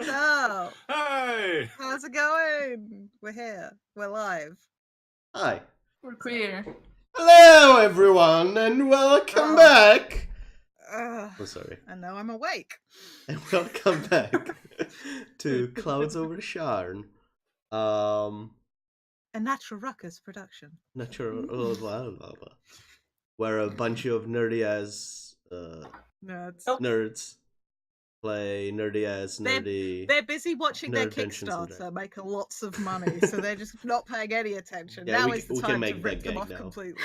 So, Hey! how's it going? We're here. We're live. Hi. We're queer. Hello, everyone, and welcome Oh. back. Ugh, Oh, sorry. and now I'm awake. And welcome back to Clouds Over Sharn. A Natural Ruckus production. Not sure. Where a bunch of nerdy ass Nerds. nerds play nerdy ass nerdy. They're busy watching their nerd attention Kickstarter, subject. making lots of money, so they're just not paying any attention. Yeah, now we is the can time to make that rip them gag off now. completely.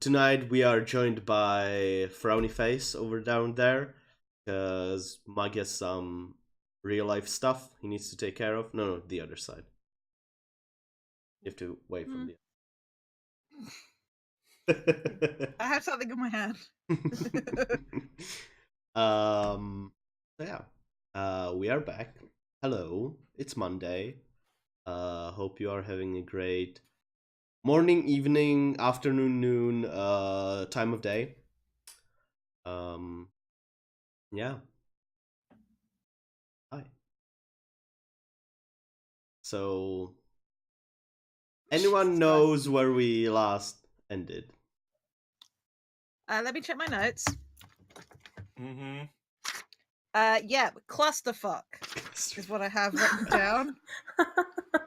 Tonight we are joined by Frowny Face over down there, because Mug has some real life stuff he needs to take care of. No, the other side. You have to wait from the. I have something in my hand. We are back. Hello, it's Monday. Hope you are having a great morning, evening, afternoon, noon, time of day. Yeah. Hi. So, anyone knows where we last ended? Let me check my notes. Mm-hmm. Yeah, clusterfuck is what I have written down.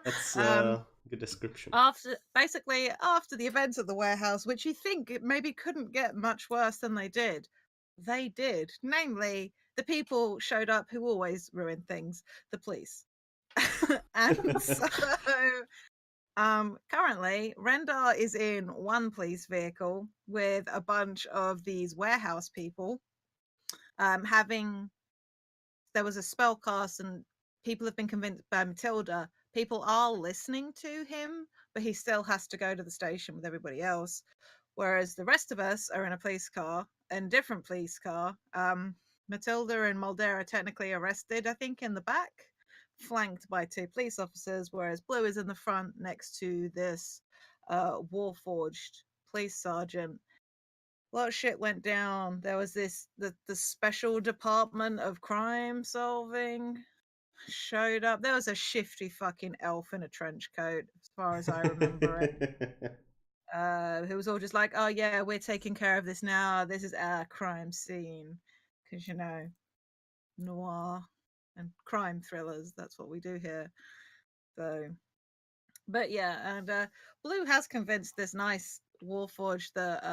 That's a good description. After the events at the warehouse, which you think it maybe couldn't get much worse than they did. Namely, the people showed up who always ruin things, the police. And so currently Rendar is in one police vehicle with a bunch of these warehouse people. There was a spell cast and people have been convinced by Matilda. People are listening to him, but he still has to go to the station with everybody else. Whereas the rest of us are in a police car, and different police car. Matilda and Mulder are technically arrested, I think, in the back, flanked by two police officers, whereas Blue is in the front next to this Warforged police sergeant. A lot of shit went down. There was the special department of crime solving showed up. There was a shifty fucking elf in a trench coat, as far as I remember it. Who was all just like, "Oh yeah, we're taking care of this now. This is our crime scene," because noir and crime thrillers. That's what we do here. So, but yeah, and Blue has convinced this nice Warforged that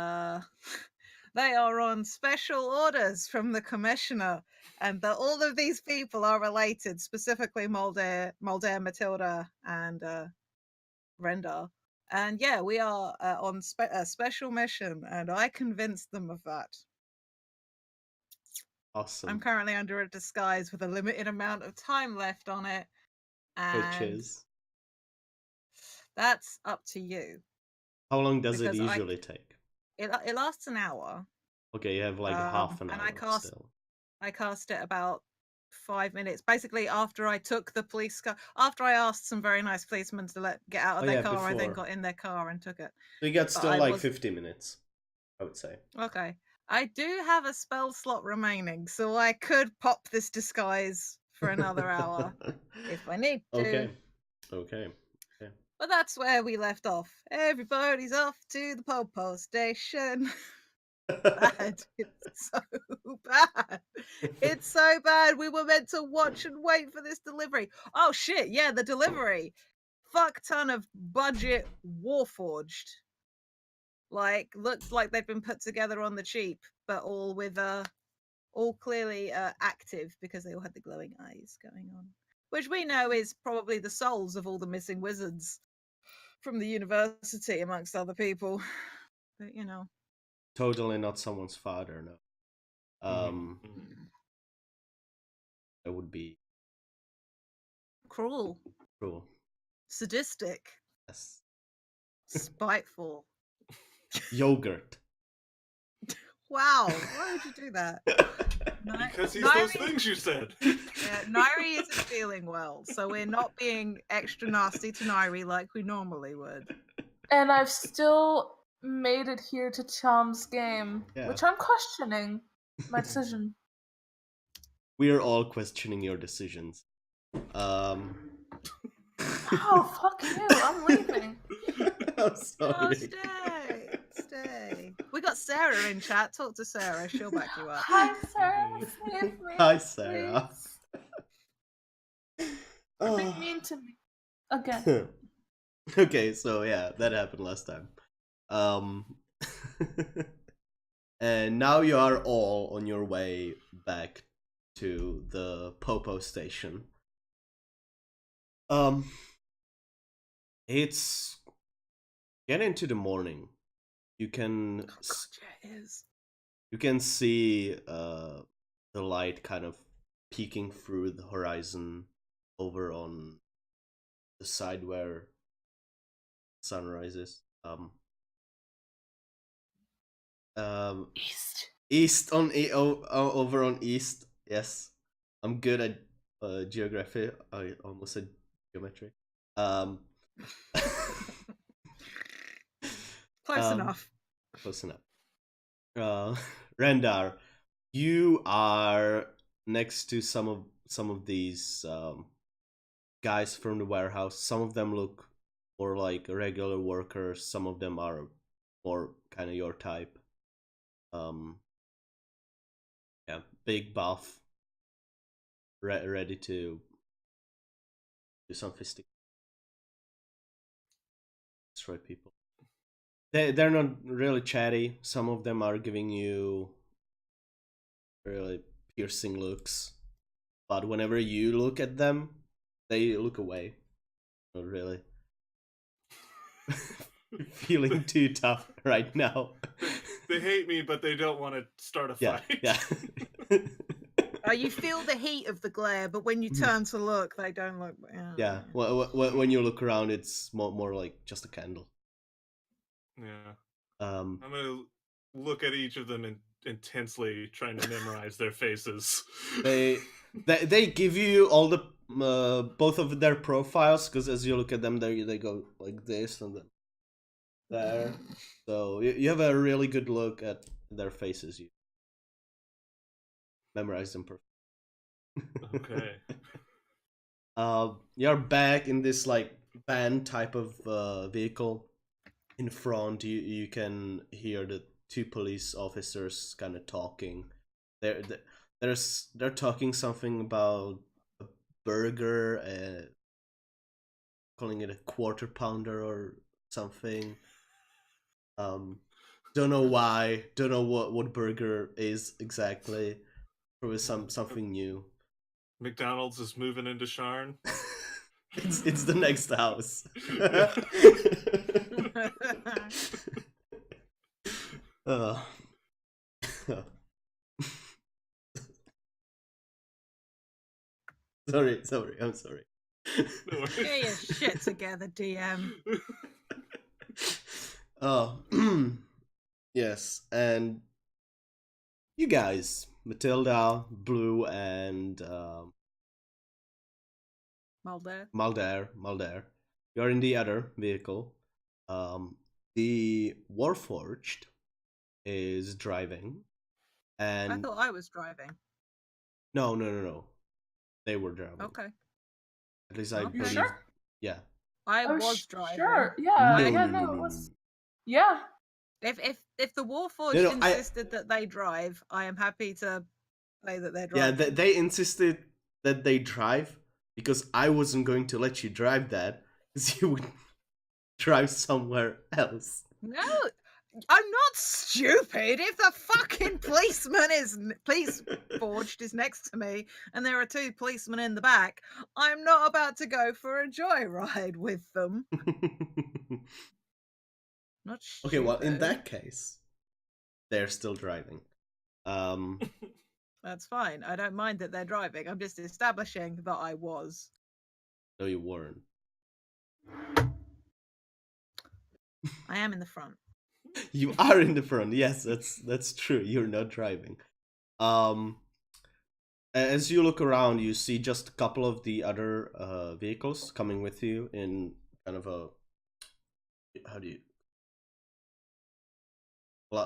they are on special orders from the commissioner, and that all of these people are related, specifically Mulder, Matilda, and Rendar. And yeah, we are on a special mission, and I convinced them of that. Awesome. I'm currently under a disguise with a limited amount of time left on it, Which and is? That's up to you. How long does it usually take? It lasts an hour. Okay, you have like half an hour still. I cast it about 5 minutes. Basically, after I took the police car, after I asked some very nice policemen to get out of their car, I then got in their car and took it. So you got still like 50 minutes, I would say. Okay. I do have a spell slot remaining, so I could pop this disguise for another hour if I need to. Okay. But that's where we left off. Everybody's off to the Popo station. Bad. It's so bad. It's so bad. We were meant to watch and wait for this delivery. Oh shit, yeah, the delivery. Fuck ton of budget Warforged. Like, looks like they've been put together on the cheap, but all with all clearly active because they all had the glowing eyes going on. Which we know is probably the souls of all the missing wizards from the university, amongst other people. But totally not someone's father, no. That would be cruel, sadistic, yes, spiteful. Yogurt. Wow, why would you do that? Because he's those things you said. Yeah, Nairi isn't feeling well, so we're not being extra nasty to Nairi like we normally would. And I've still made it here to Chom's game, which I'm questioning. My decision. We are all questioning your decisions. Oh, fuck you. I'm leaving. I'm sorry. Oh, stay. We got Sarah in chat. Talk to Sarah. She'll back you up. Hi, Sarah. Save me. Hi, Sarah. Please. You're being mean to me. Again. Okay, so yeah, that happened last time. And now you are all on your way back to the Popo station. It's getting into the morning. You can Oh, God, yeah, it is. you can see the light kind of peeking through the horizon over on the side where sun rises. East on over on east. Yes, I'm good at geography. I almost said geometry. Close enough. Close enough. Rendar, you are next to some of these guys from the warehouse. Some of them look more like regular workers. Some of them are more kind of your type. Yeah, big buff, ready to do some fisting, destroy people. They're not really chatty. Some of them are giving you really piercing looks, but whenever you look at them, they look away. Not really. Feeling too tough right now. They hate me, but they don't want to start a Yeah, fight. yeah. You feel the heat of the glare, but when you turn to look, they don't look. Yeah. When you look around, it's more like just a candle. Yeah. I'm gonna look at each of them intensely, trying to memorize their faces. They give you all the both of their profiles, because as you look at them, they go like this and then there. So you have a really good look at their faces. You memorize them perfectly. Okay. You're back in this like van type of vehicle. In front, you can hear the two police officers kind of talking. They're talking something about a burger, calling it a quarter pounder or something. Don't know why. Don't know what burger is exactly. Probably something new. McDonald's is moving into Sharn. It's the next house. Sorry, I'm sorry. Get your shit together, DM. Oh, yes, and you guys, Matilda, Blue, and Mulder, you're in the other vehicle. The Warforged is driving, and I thought I was driving. No. They were driving. Okay. At least I Okay. believe. Sure? Yeah. I was driving. Sure. Yeah. No, It was. Yeah. If the Warforged insisted that they drive, I am happy to say that they're driving. Yeah, they insisted that they drive because I wasn't going to let you drive that because you would drive somewhere else. No, I'm not stupid. If the fucking police forged is next to me and there are two policemen in the back, I'm not about to go for a joyride with them. Not stupid. Okay, well, in that case, they're still driving. That's fine. I don't mind that they're driving. I'm just establishing that I was. No, you weren't. I am in the front. You are in the front. Yes, that's true. You're not driving. As you look around, you see just a couple of the other vehicles coming with you in kind of a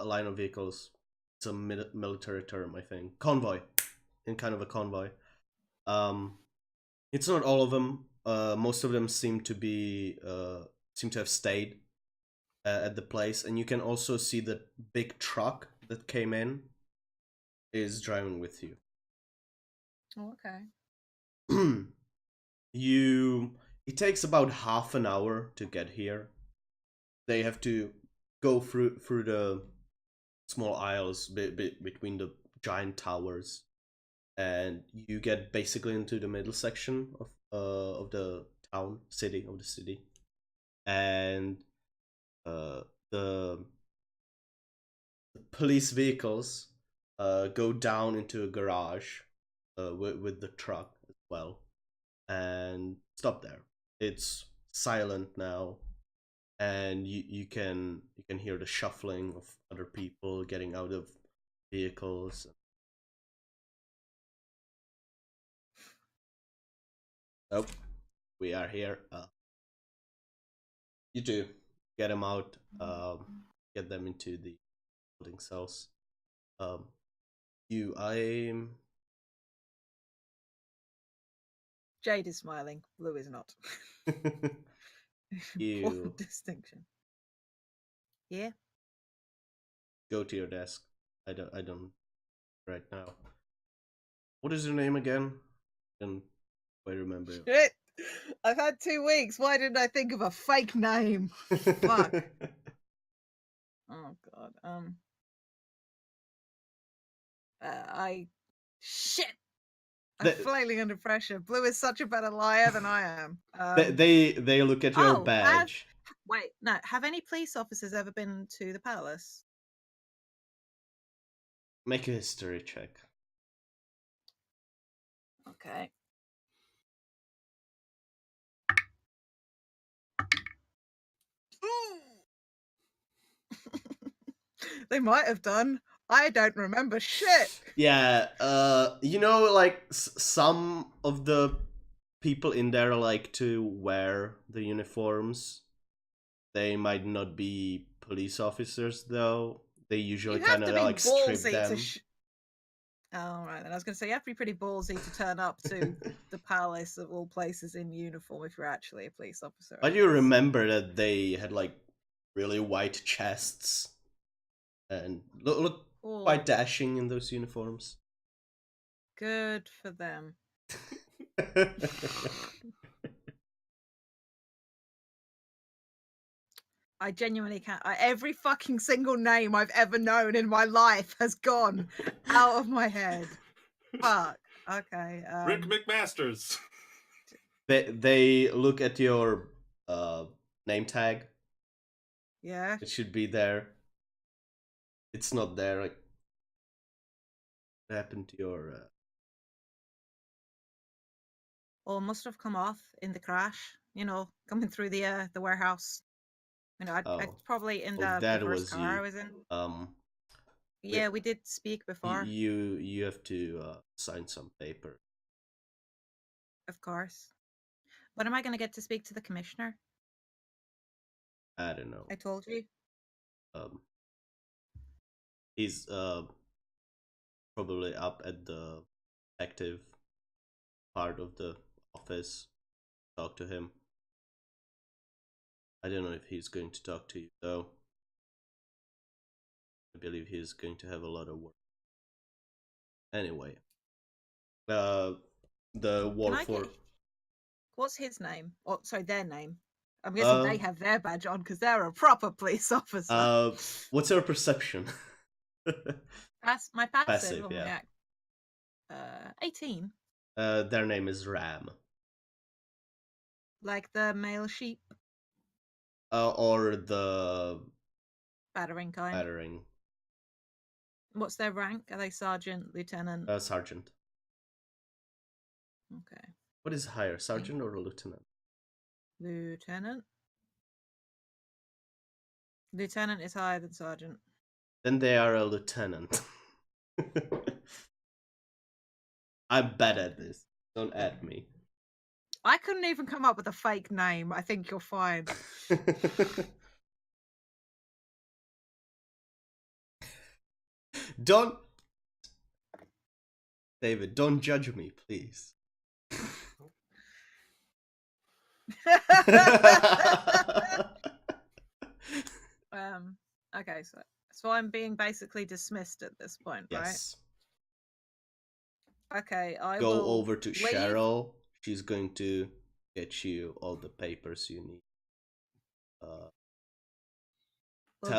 line of vehicles. it's a military term, I think. Convoy, in kind of a convoy. It's not all of them. Most of them seem to have stayed at the place, and you can also see the big truck that came in is driving with you. Oh, okay. It takes about half an hour to get here. They have to go through the small aisles between the giant towers, and you get basically into the middle section of the city, and the police vehicles go down into a garage with the truck as well, and stop there. It's silent now, and you can hear the shuffling of other people getting out of vehicles. Oh, we are here. You do get them out, get them into the holding cells. Jade is smiling. Blue is not. You Important distinction. Yeah. go to your desk. I don't right now. What is your name again? I don't quite remember. Shit! I've had 2 weeks. Why didn't I think of a fake name? Fuck. Oh god. Shit. I'm flailing under pressure. Blue is such a better liar than I am. They look at your badge. Have any police officers ever been to the palace? Make a history check. Okay. They might have done. I don't remember shit. Yeah, like some of the people in there like to wear the uniforms. They might not be police officers though. They usually kind of like strip them. Oh, right then. I was going to say, you have to be pretty ballsy to turn up to the palace of all places in uniform if you're actually a police officer. But you remember that they had like really white chests and look quite dashing in those uniforms. Good for them. I genuinely can't. Every fucking single name I've ever known in my life has gone out of my head. Fuck. Okay. Rick McMasters. They look at your name tag. Yeah. It should be there. It's not there. Like, what happened to your? Or must have come off in the crash. You know, coming through the warehouse. You know, I probably in the first car I was in. Yeah, we did speak before. You have to sign some paper. Of course. When am I going to get to speak to the commissioner? I don't know. I told you. He's probably up at the active part of the office. Talk to him. I don't know if he's going to talk to you though. I believe he's going to have a lot of work. Anyway, the war for. What's his name? Oh, sorry, their name. I'm guessing they have their badge on because they're a proper police officer. What's your perception? My passive. Yeah. 18. Their name is Ram. Like the male sheep. Or the battering kind. Battering. What's their rank? Are they sergeant, lieutenant? Sergeant. Okay. What is higher, sergeant or lieutenant? Lieutenant. Lieutenant is higher than sergeant. Then they are a lieutenant. I'm bad at this. Don't add me. I couldn't even come up with a fake name. I think you're fine. Don't, David, don't judge me, please. Okay, so I'm being basically dismissed at this point, Yes. right? Okay, I Go will over to leave. Cheryl. She's going to get you all the papers you need. Will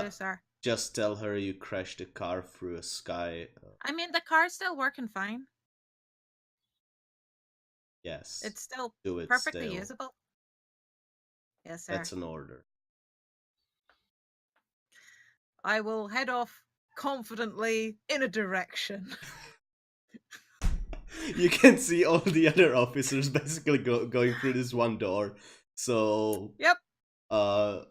do, sir. Just tell her you crashed a car through a sky. I mean, the car's still working fine. Yes. It's still do it perfectly still. usable. Yes, sir. That's an order. I will head off confidently in a direction. You can see all the other officers basically going through this one door. So Yep.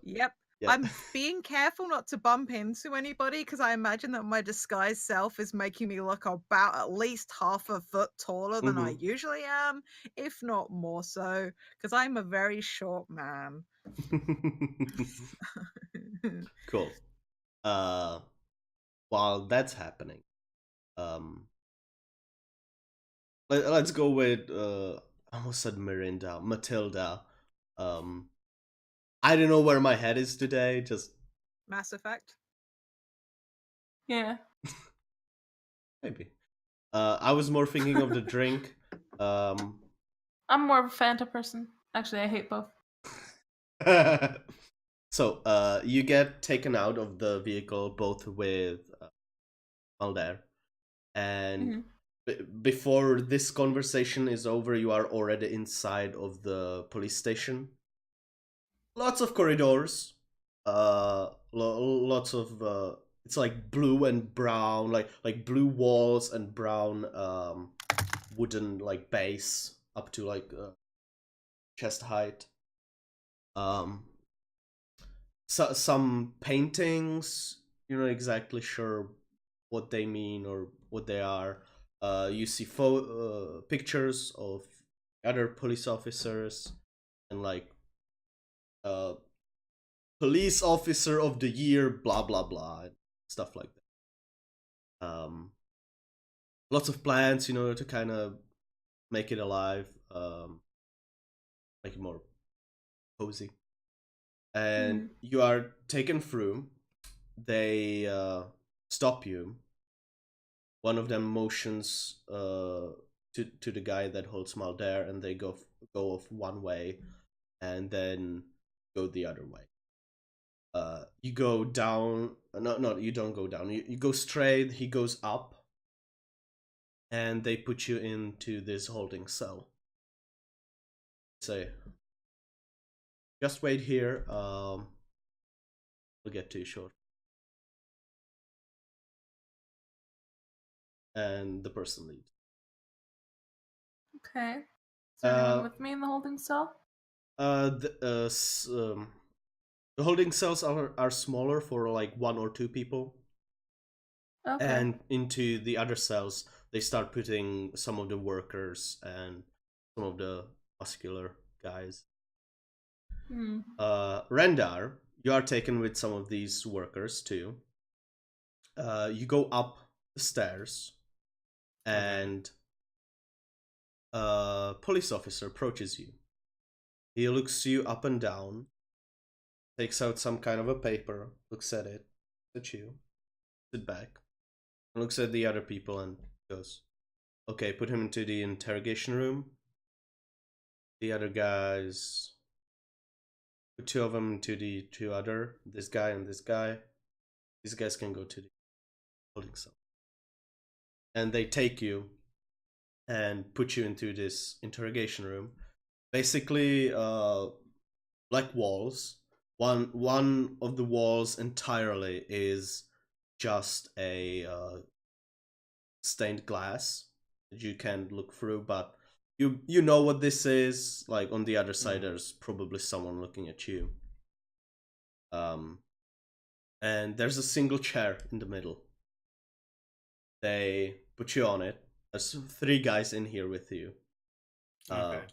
Yep. Yeah. I'm being careful not to bump into anybody because I imagine that my disguised self is making me look about at least half a foot taller than I usually am, if not more so, because I'm a very short man. Cool. While that's happening, let's go with I almost said Matilda. I don't know where my head is today. Just Mass Effect. Yeah. maybe. I was more thinking of the drink. I'm more of a Fanta person. Actually, I hate both. So, you get taken out of the vehicle both with Mulder, and before this conversation is over, you are already inside of the police station. Lots of corridors, lots of it's like blue and brown, like blue walls and brown wooden like base up to like chest height. So, some paintings, you're not exactly sure what they mean or what they are. You see pictures of other police officers and like police officer of the year, blah blah blah, and stuff like that. Lots of plants, to kind of make it alive, make it more cozy. And you are taken through. They stop you. One of them motions to the guy that holds Mulder, and they go off one way, and then go the other way. You go down. No, you don't go down. You go straight. He goes up, and they put you into this holding cell. Say, just wait here. We'll get to you short. And the person leaves. Okay. Is there anyone with me in the holding cell? The holding cells are smaller for like 1 or 2 people. Okay. And into the other cells, they start putting some of the workers and some of the muscular guys. Rendar, you are taken with some of these workers too. You go up the stairs, and a police officer approaches you. He looks you up and down, takes out some kind of a paper, looks at it, at you, sit back, looks at the other people and goes, okay, put him into the interrogation room. The other guys, put 2 of them into the 2 other, this guy and this guy. These guys can go to the holding cell. And they take you and put you into this interrogation room. Basically, black walls. One of the walls entirely is just a stained glass that you can't look through, but you know what this is. Like on the other side, there's probably someone looking at you. And there's a single chair in the middle. They put you on it. There's 3 guys in here with you. Okay.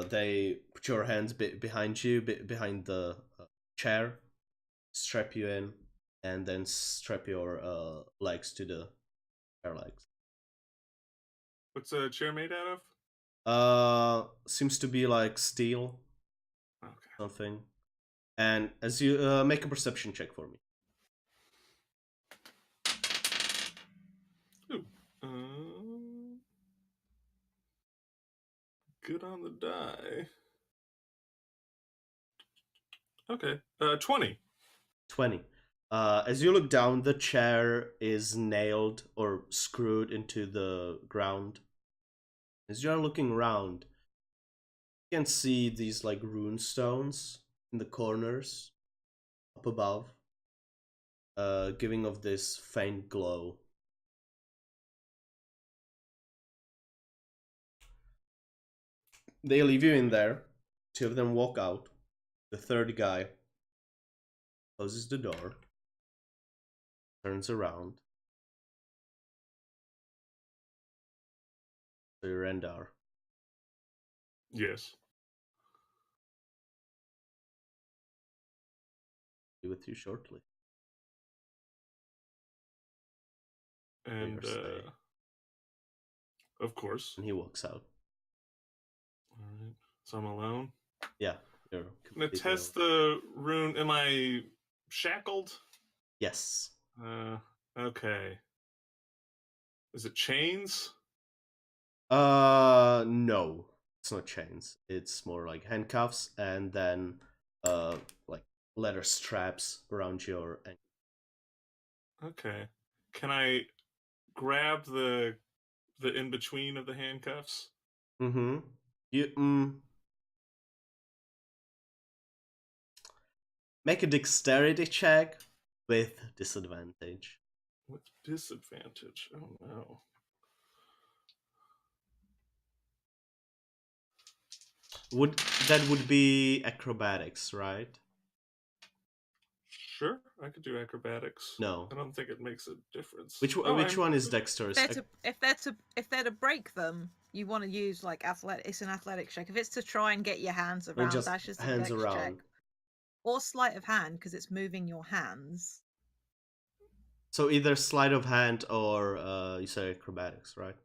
They put your hands behind you, behind the chair, strap you in, and then strap your legs to the chair legs. What's a chair made out of? Seems to be like steel, Okay. something. And as you make a perception check for me. Ooh. Good on the die. Okay. 20. 20. As you look down, the chair is nailed or screwed into the ground. As you are looking around, you can see these like rune stones in the corners up above, giving off this faint glow. They leave you in there. Two of them walk out. The third guy closes the door, turns around. So Rendar. Yes. Be with you shortly. And of course. And he walks out. All right. So I'm alone. Yeah, you're I'm gonna completely test alone. the rune. Am I shackled? Yes. Okay. Is it chains? No. It's not chains. It's more like handcuffs and then like leather straps around your ankle. Okay. Can I grab the in between of the handcuffs? Mm-hmm. You make a dexterity check with disadvantage. With disadvantage. Oh no. Would be acrobatics, right? Sure, I could do acrobatics. No. I don't think it makes a difference. Which one is dexterous? If they're to break them, you want to use like it's an athletic check. If it's to try and get your hands around, just that's just a hands dex around. check. Or sleight of hand because it's moving your hands. So either sleight of hand or you say acrobatics, right?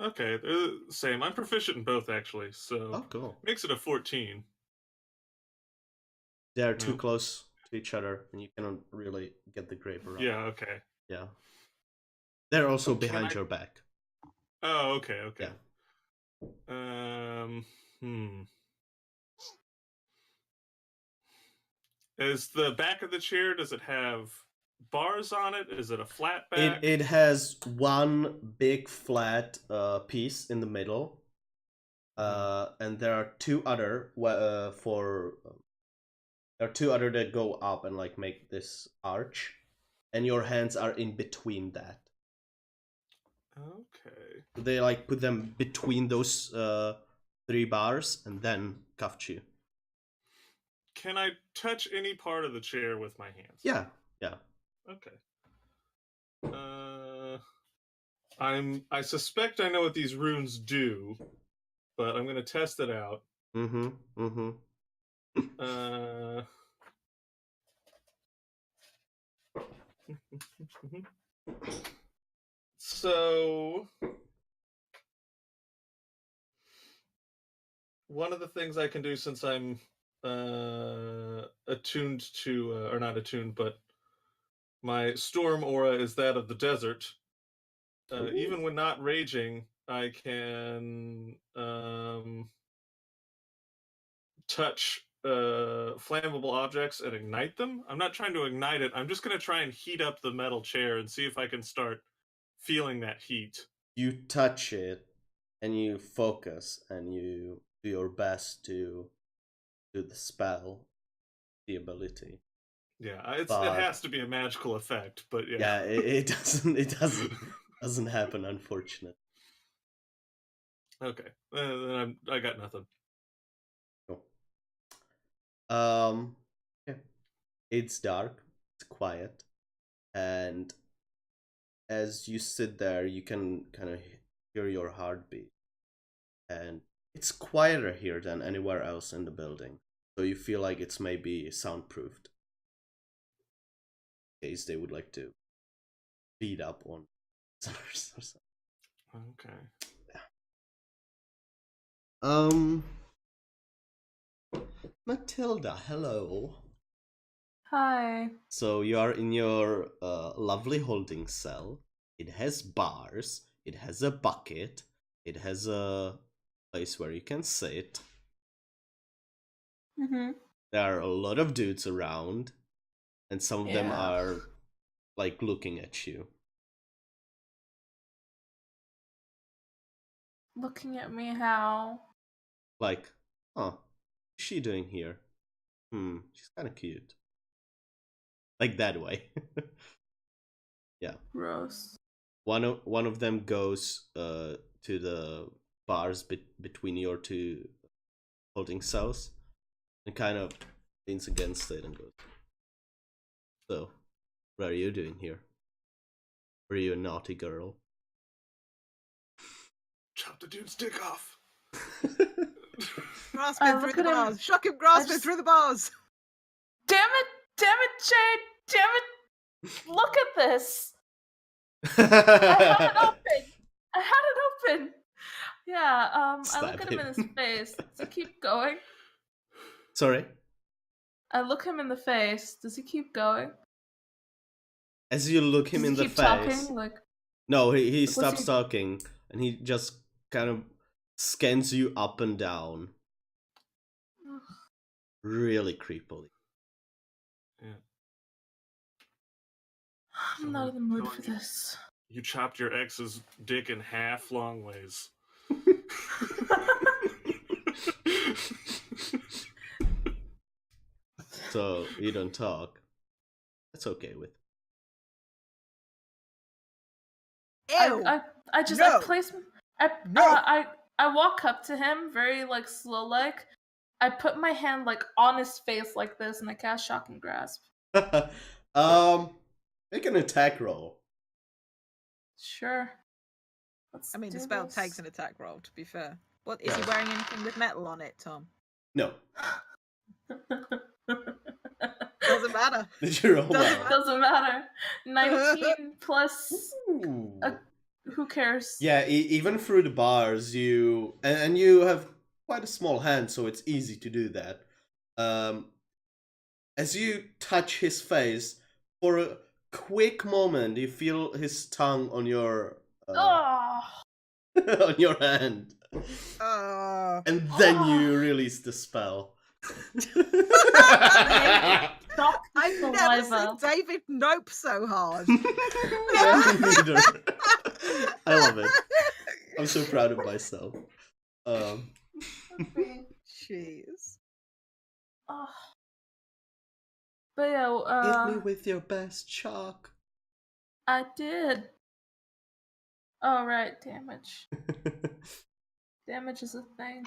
Okay, they're the same. I'm proficient in both actually, so Oh, cool. makes it a 14. They are too close to each other, and you cannot really get the grip around. Yeah, okay. Yeah. They're also behind your back. Oh, okay, okay. Yeah. Is the back of the chair, does it have bars on it? Is it a flat back? It has one big flat piece in the middle, and there are two other that go up and like make this arch, and your hands are in between that. Okay. They like put them between those three bars and then cuffed you. Can I touch any part of the chair with my hands? Yeah, yeah. Okay. I suspect I know what these runes do, but I'm gonna test it out. So one of the things I can do, since I'm attuned to, or not attuned, but my storm aura is that of the desert. Even when not raging, I can touch flammable objects and ignite them. I'm not trying to ignite it. I'm just going to try and heat up the metal chair and see if I can start feeling that heat. You touch it and you focus and you do your best to do the spell, the ability. Yeah, it has to be a magical effect, but yeah. Yeah, it doesn't happen, unfortunately. Okay, then I got nothing. Cool. Yeah. It's dark, it's quiet, and as you sit there, you can kind of hear your heartbeat, and it's quieter here than anywhere else in the building, so you feel like it's maybe soundproofed. case they would like to beat up on others or something. Okay. Matilda, hello. Hi. So you are in your lovely holding cell. It has bars. It has a bucket. It has a place where you can sit. Mm-hmm. There are a lot of dudes around, and some of them Yeah. are like looking at you. Looking at me how? Like, what's she doing here? She's kind of cute. Like that way. Yeah. Gross. One of them goes to the bars between your two holding cells and kind of leans against it and goes, "So, what are you doing here? Were you a naughty girl?" Chop the dude's dick off. Grasp him through look the at him. bars. Shock him, grasp him just- through the bars. Damn it, Jade! Damn it! Look at this! I had it open! Yeah, I Stab look at him in him. his face. Does he keep going? Sorry? I look him in the face. Does he keep going? As you look him Does in he the keep face. talking? Like, No, he what's stops he- talking and he just kind of scans you up and down. Really creepily. Yeah. I'm not in the mood So for this. You chopped your ex's dick in half long ways. So you don't talk. That's okay with. Ew. I just No. I place No. I walk up to him very like slow like. I put my hand like on his face like this and I cast shock and grasp. Make an attack roll. Sure. Let's I mean, the do spell this. takes an attack roll, to be fair. What is he wearing anything with metal on it, Tom? No. Doesn't matter. Did you roll Doesn't well? Doesn't matter. 19 plus Ooh. who cares? Yeah, even through the bars, you and you have quite a small hand, so it's easy to do that. As you touch his face, for a quick moment, you feel his tongue on your Oh. on your hand, and then you release the spell. Shock I've never saliva. seen David nope so hard. Yeah, me neither. I love it. I'm so proud of myself. Jeez. Oh. But yeah, Hit me with your best chalk. I did. Oh right, damage. Damage is a thing.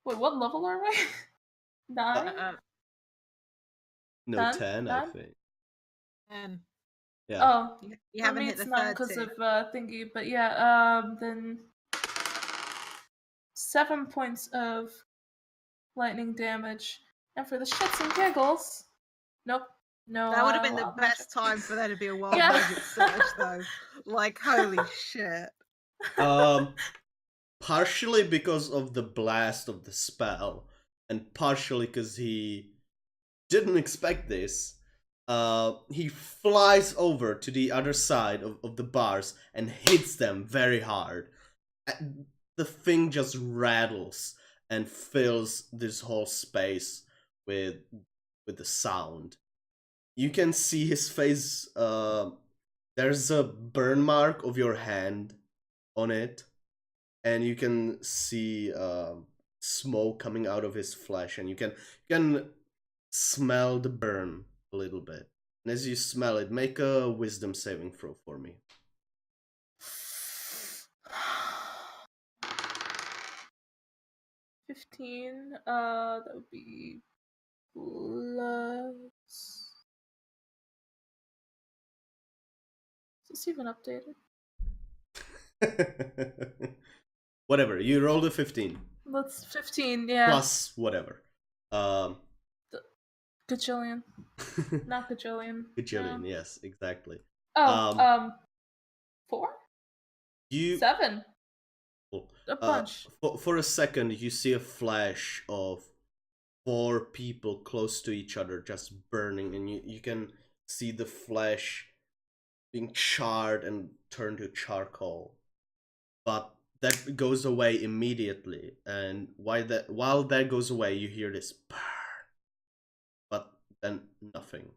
Wait, what level are we? 9? No, Done? 10, I Done? think. And Yeah. Oh, you for haven't me hit it's the 9 third because two. of thingy, but yeah, then 7 points of lightning damage. And for the shits and giggles, nope, no. That would have been the wild best time for there to be a wild Yeah. magic surge, though. Like, holy shit. Partially because of the blast of the spell, and partially because he didn't expect this. He flies over to the other side of the bars and hits them very hard. The thing just rattles and fills this whole space with the sound. You can see his face. There's a burn mark of your hand on it, and you can see smoke coming out of his flesh, and you can smell the burn a little bit. And as you smell it, make a wisdom saving throw for me. 15, that would be plus. Is this even updated? Whatever, you rolled a 15. That's 15, yeah. Plus whatever. Um, Gajillion. Not gajillion. Gajillion, No. yes, exactly. Oh, 4? You 7. oh, A bunch. for a second you see a flash of 4 people close to each other just burning, and you can see the flesh being charred and turned to charcoal. But that goes away immediately, and while that goes away, you hear this burn, but then nothing.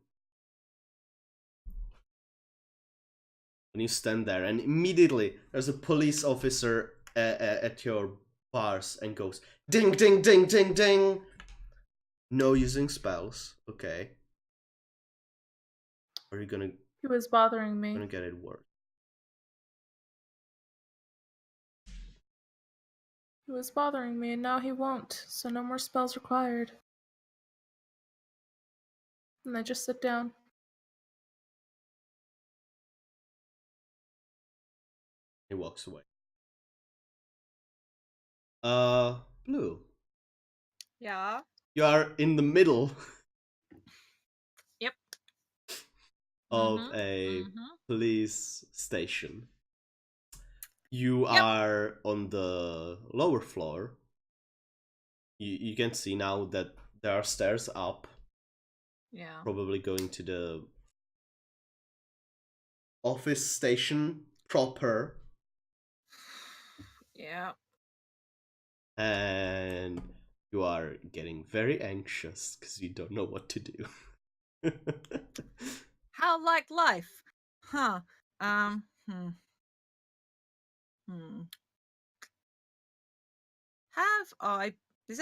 And you stand there, and immediately there's a police officer at your bars and goes ding ding ding ding ding. No using spells, okay? Or are you gonna He was bothering me. get it worse? He was bothering me, and now he won't, so no more spells required. And I just sit down. He walks away. Blue. Yeah. You are in the middle Yep. of Mhm, a mhm. police station. You Yep. are on the lower floor. You can see now that there are stairs up, Yeah. probably going to the office station proper. Yeah. And you are getting very anxious because you don't know what to do. How like life? Huh. Um. Hmm. Hmm. Have I?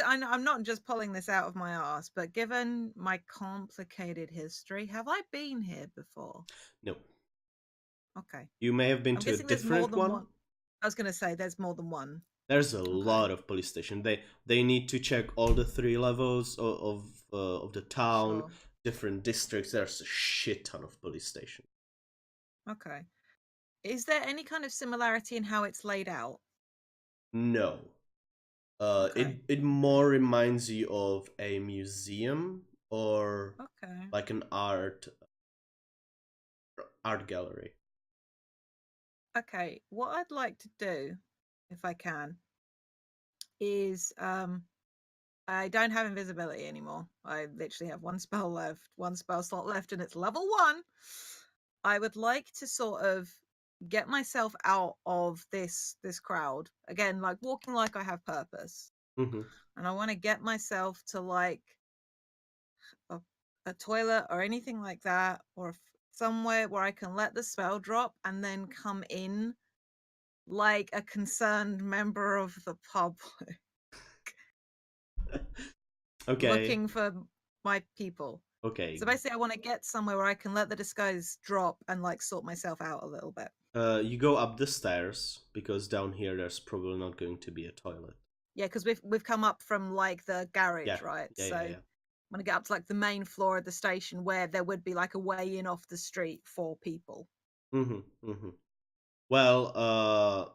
I'm not just pulling this out of my ass, but given my complicated history, have I been here before? No. Okay. You may have been I'm to a guessing there's more different than one. one. I was going to say there's more than one. There's a Okay. lot of police stations. They need to check all the 3 levels of the town, Sure. different districts. There's a shit ton of police stations. Okay. Is there any kind of similarity in how it's laid out? No. Okay. It more reminds you of a museum or Okay. like an art gallery. Okay. What I'd like to do, if I can, is I don't have invisibility anymore. I literally have one spell left, one spell slot left, and it's level 1. I would like to sort of get myself out of this crowd again, like walking like I have purpose, Mm-hmm. and I want to get myself to like a, a toilet or anything like that, or somewhere where I can let the spell drop and then come in like a concerned member of the public. Okay. Looking for my people. Okay. So basically, I want to get somewhere where I can let the disguise drop and like sort myself out a little bit. You go up the stairs because down here there's probably not going to be a toilet. Yeah, because we've come up from like the garage, Yeah. right? Yeah, So yeah, yeah. I'm gonna get up to like the main floor of the station where there would be like a way in off the street for people, Mm-hmm. Mm-hmm. Well,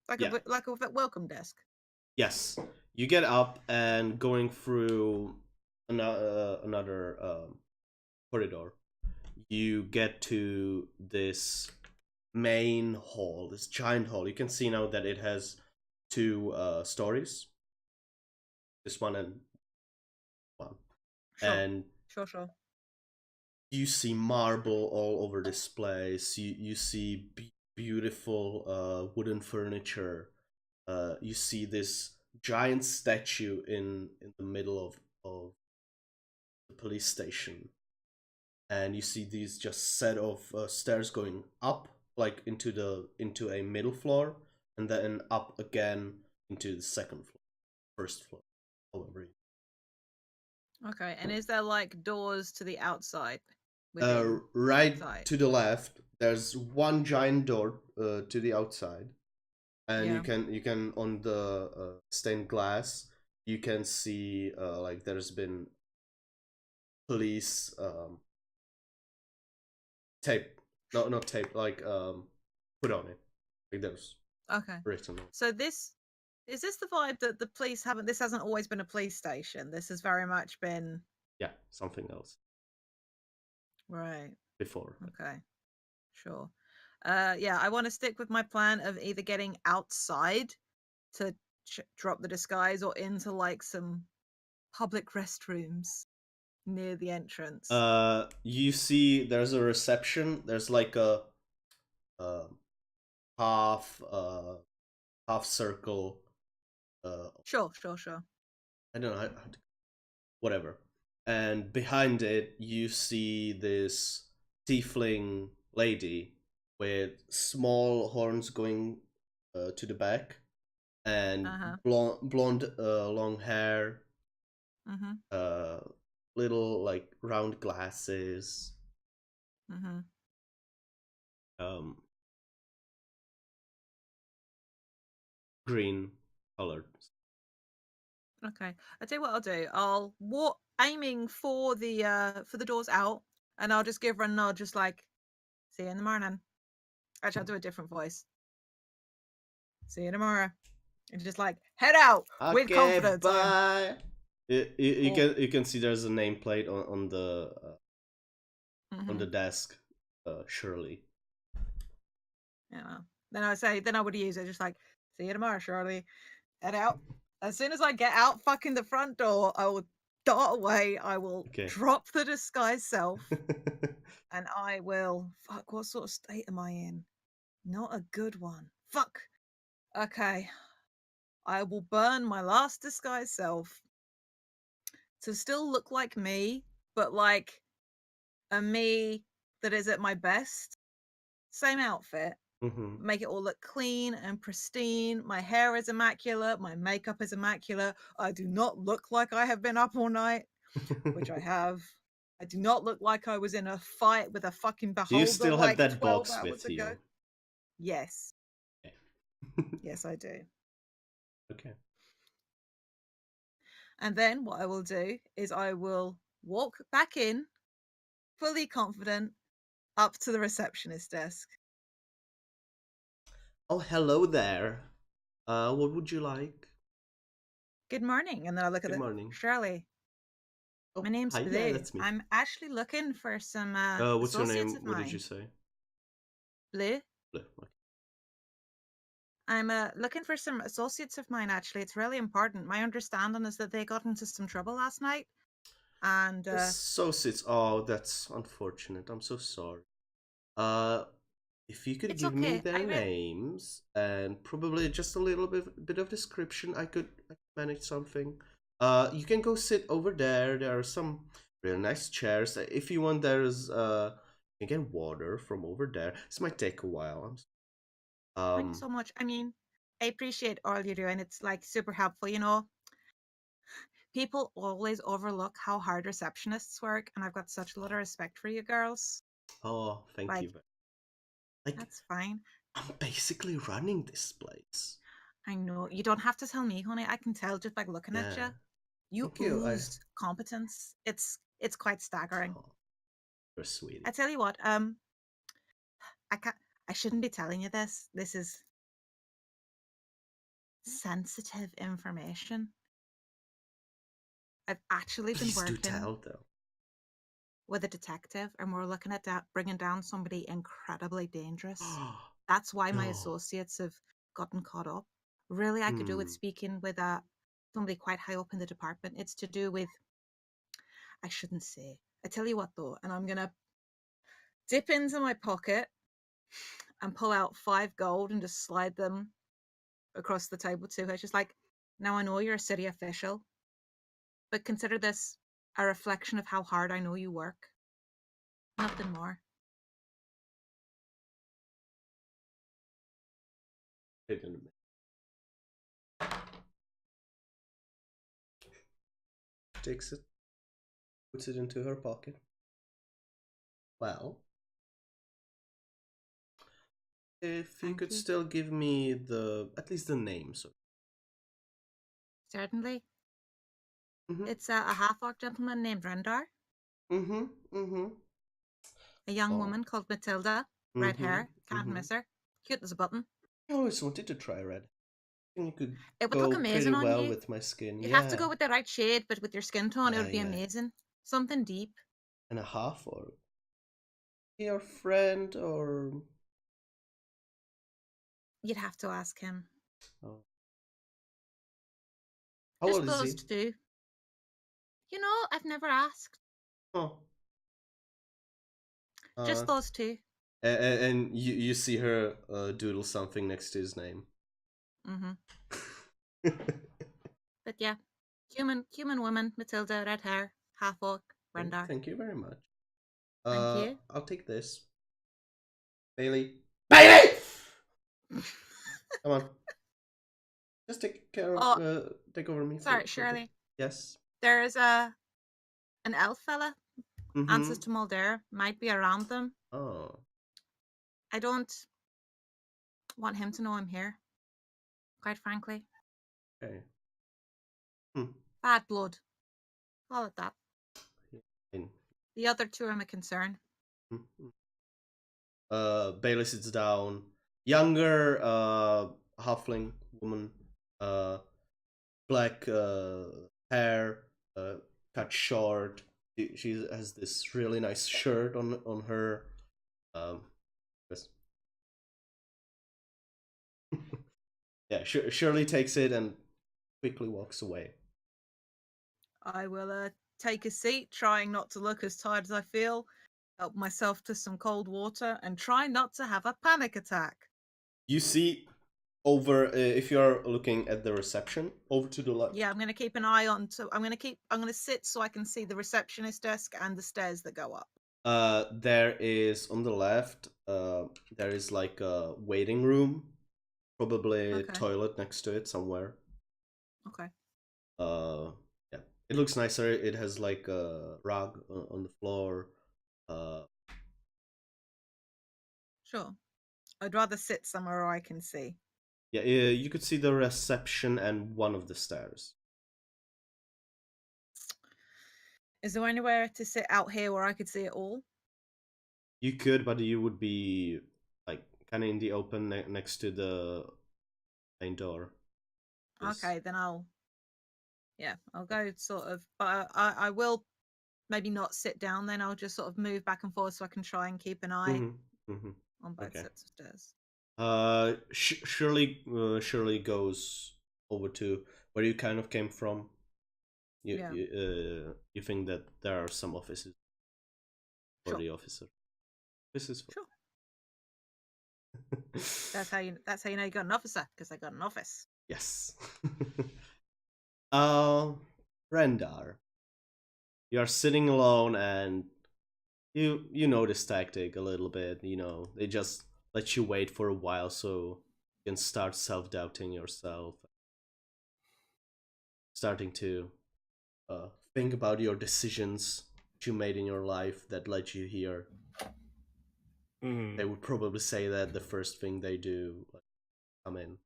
like yeah. a welcome desk. Yes. You get up and going through another corridor. You get to this main hall, this giant hall. You can see now that it has 2 stories. This one and one. Sure, And sure. you see marble all over this place. You see beautiful wooden furniture. You see this giant statue in the middle of the police station, and you see these just set of stairs going up like into a middle floor, and then up again into the second floor, first floor, however. Okay, and is there like doors to the outside? Within Right sight? to the left, there's one giant door to the outside, and Yeah. you can on the stained glass you can see like there's been police tape, no, not tape, like put on it, like those Okay. written on. So this Is this the vibe that the police haven't? This hasn't always been a police station. This has very much been Yeah, something else right. before. Okay, sure. Yeah, I want to stick with my plan of either getting outside to drop the disguise or into like some public restrooms near the entrance. You see, there's a reception. There's like a uh, half half circle. Sure. I don't know whatever. And behind it, you see this tiefling lady with small horns going to the back and Uh-huh. blonde long hair, Mm-hmm. uh, little like round glasses. Mm-hmm. Um, green colored. Okay. I'll tell you what I'll do. I'll walk aiming for the doors out, and I'll just give her a nod, just like, see you in the morning. Actually, I'll do a different voice. See you tomorrow. And just like head out with Okay, confidence. bye. You Cool. can see there's a nameplate on Mm-hmm. the desk. Shirley. Yeah. Then I would use it just like, see you tomorrow, Shirley. Head out. As soon as I get out fucking the front door, I will dart away. I will Okay. drop the disguise self. And I will. Fuck, what sort of state am I in? Not a good one. Fuck. Okay. I will burn my last disguise self to still look like me, but like a me that is at my best. Same outfit. Mm-hmm. Make it all look clean and pristine. My hair is immaculate. My makeup is immaculate. I do not look like I have been up all night, which I have. I do not look like I was in a fight with a fucking Do you beholder still have like that 12 box hours with ago. you? Yes. Okay. Yes, I do. Okay. And then what I will do is I will walk back in, fully confident, up to the receptionist desk. Oh, hello there. What would you like? Good morning. And then I look at Good the morning. Shirley. Oh, My name's hi. Yeah, Blue. that's me. I'm actually looking for some What's your associates name? of What did you mine. say? Blue. Blue. Okay. I'm looking for some associates of mine. Actually, it's really important. My understanding is that they got into some trouble last night, and Associates. Oh, that's unfortunate. I'm so sorry. Uh, if you could it's give me okay. their names and probably just a little bit of description, I could manage something. You can go sit over there. There are some really nice chairs. If you want, there's you can get water from over there. This might take a while. Thanks so much. I mean, I appreciate all you're doing. It's like super helpful. You know, people always overlook how hard receptionists work, and I've got such a lot of respect for you girls. Oh, thank Like, you. Like, that's fine. I'm basically running this place. I know you don't have to tell me, honey. I can tell just by looking at Yeah. you. You Thank you. ooze competence. It's quite staggering. Oh, you're sweetie. I tell you what, I shouldn't be telling you this. This is sensitive information. I've actually been Please do working tell, though. with a detective, and we're looking at bringing down somebody incredibly dangerous. That's why my No. associates have gotten caught up. Really, I could do with speaking with somebody quite high up in the department. It's to do with, I shouldn't say. I tell you what though, and I'm gonna dip into my pocket and pull out 5 gold and just slide them across the table to her. She's like, now I know you're a city official, but consider this a reflection of how hard I know you work. Nothing more. Wait a minute. Takes it, puts it into her pocket. Well, if you Thank could you. still give me at least the names. Certainly. Mm-hmm. It's a half-orc gentleman named Rendar, Mm-hmm. Mm-hmm. a young Oh. woman called Matilda, red Mm-hmm. hair, can't Mm-hmm. miss her, cute as a button. I always wanted to try red. think you could It would go look pretty amazing on well you. with my skin. You'd Yeah. have to go with the right shade, but with your skin tone, it would be Yeah. amazing. Something deep. And a half orc. Your friend or You'd have to ask him. oh. How Just old is those he? two. You know, I've never asked. Oh. Just those two. And you see her doodle something next to his name. Mm-hmm. But yeah, human woman, Matilda, red hair, half orc, Rendar. Thank you very much. Thank you. I'll take this. Bailey. Bailey! Come on. Just take care of take over me. Sorry, for Shirley. yes. There's an elf fella, Mm-hmm. answers to Mulder, might be around them. Oh. I don't want him to know I'm here, quite frankly. Okay. Bad blood. Call it that. In. The other two are my concern. Bailey sits down. Younger halfling woman. Black hair, cut short. She has this really nice shirt on her. Yes. Yeah, Shirley takes it and quickly walks away. I will take a seat, trying not to look as tired as I feel, help myself to some cold water, and try not to have a panic attack. You see over if you're looking at the reception over to the left. Yeah, I'm gonna keep an eye on. So I'm gonna sit so I can see the receptionist desk and the stairs that go up. There is on the left. There is like a waiting room, probably a toilet next to it somewhere. Okay. Yeah, it looks nicer. It has like a rug on the floor. Sure. I'd rather sit somewhere where I can see. Yeah, you could see the reception and one of the stairs. Is there anywhere to sit out here where I could see it all? You could, but you would be like kind of in the open next to the main door. Okay, then I'll go sort of, but I will maybe not sit down then. I'll just sort of move back and forth so I can try and keep an eye on both sets of stairs. Shirley goes over to where you kind of came from. You think that there are some offices for the officer. This is sure. That's how you know you got an officer, because I got an office. Yes. Rendar, you are sitting alone and you know this tactic a little bit. You know, they just let you wait for a while so you can start self-doubting yourself, starting to think about your decisions that you made in your life that led you here. They would probably say that the first thing they do, like, come in.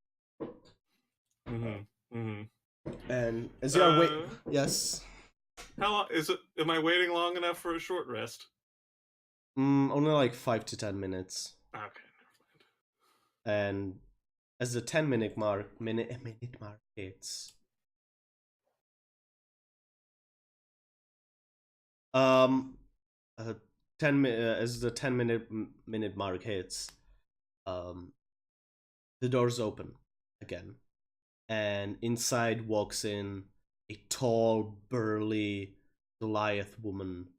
And as you are waiting, yes. How long is it? Am I waiting long enough for a short rest? Only like 5 to 10 minutes. Okay, And as the 10-minute mark hits, as the 10-minute mark hits, the doors open again, and inside walks in a tall, burly Goliath woman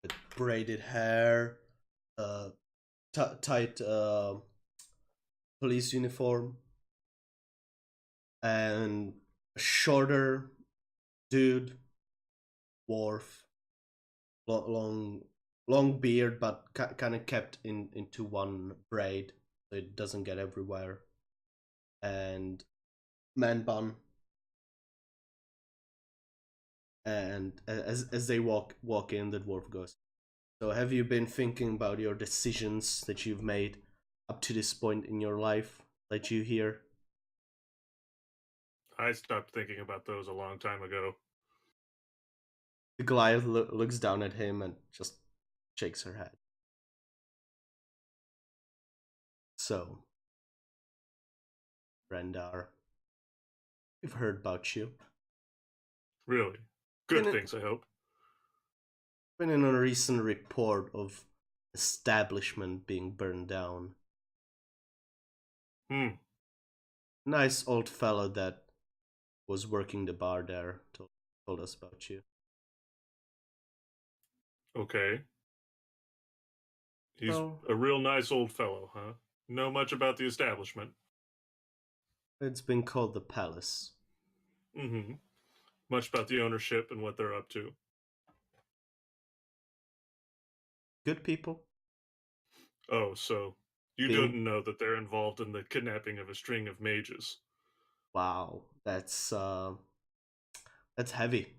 with braided hair, tight police uniform, and a shorter dude, dwarf, long beard, but kind of kept into one braid so it doesn't get everywhere, and man bun. And as they walk in, the dwarf goes, "So have you been thinking about your decisions that you've made up to this point in your life led you here?" I stopped thinking about those a long time ago. The Goliath looks down at him and just shakes her head. So, Rendar. We've heard about you. Really? Good Been in- things, I hope. Been in a recent report of establishment being burned down. Nice old fellow that was working the bar there told us about you. Okay. He's Well, a real nice old fellow, huh? Know much about the establishment? it's been called the Palace. Mm-hmm. Much about the ownership and what they're up to? Good people. Oh, so you Being- don't know that they're involved in the kidnapping of a string of mages. Wow, that's heavy.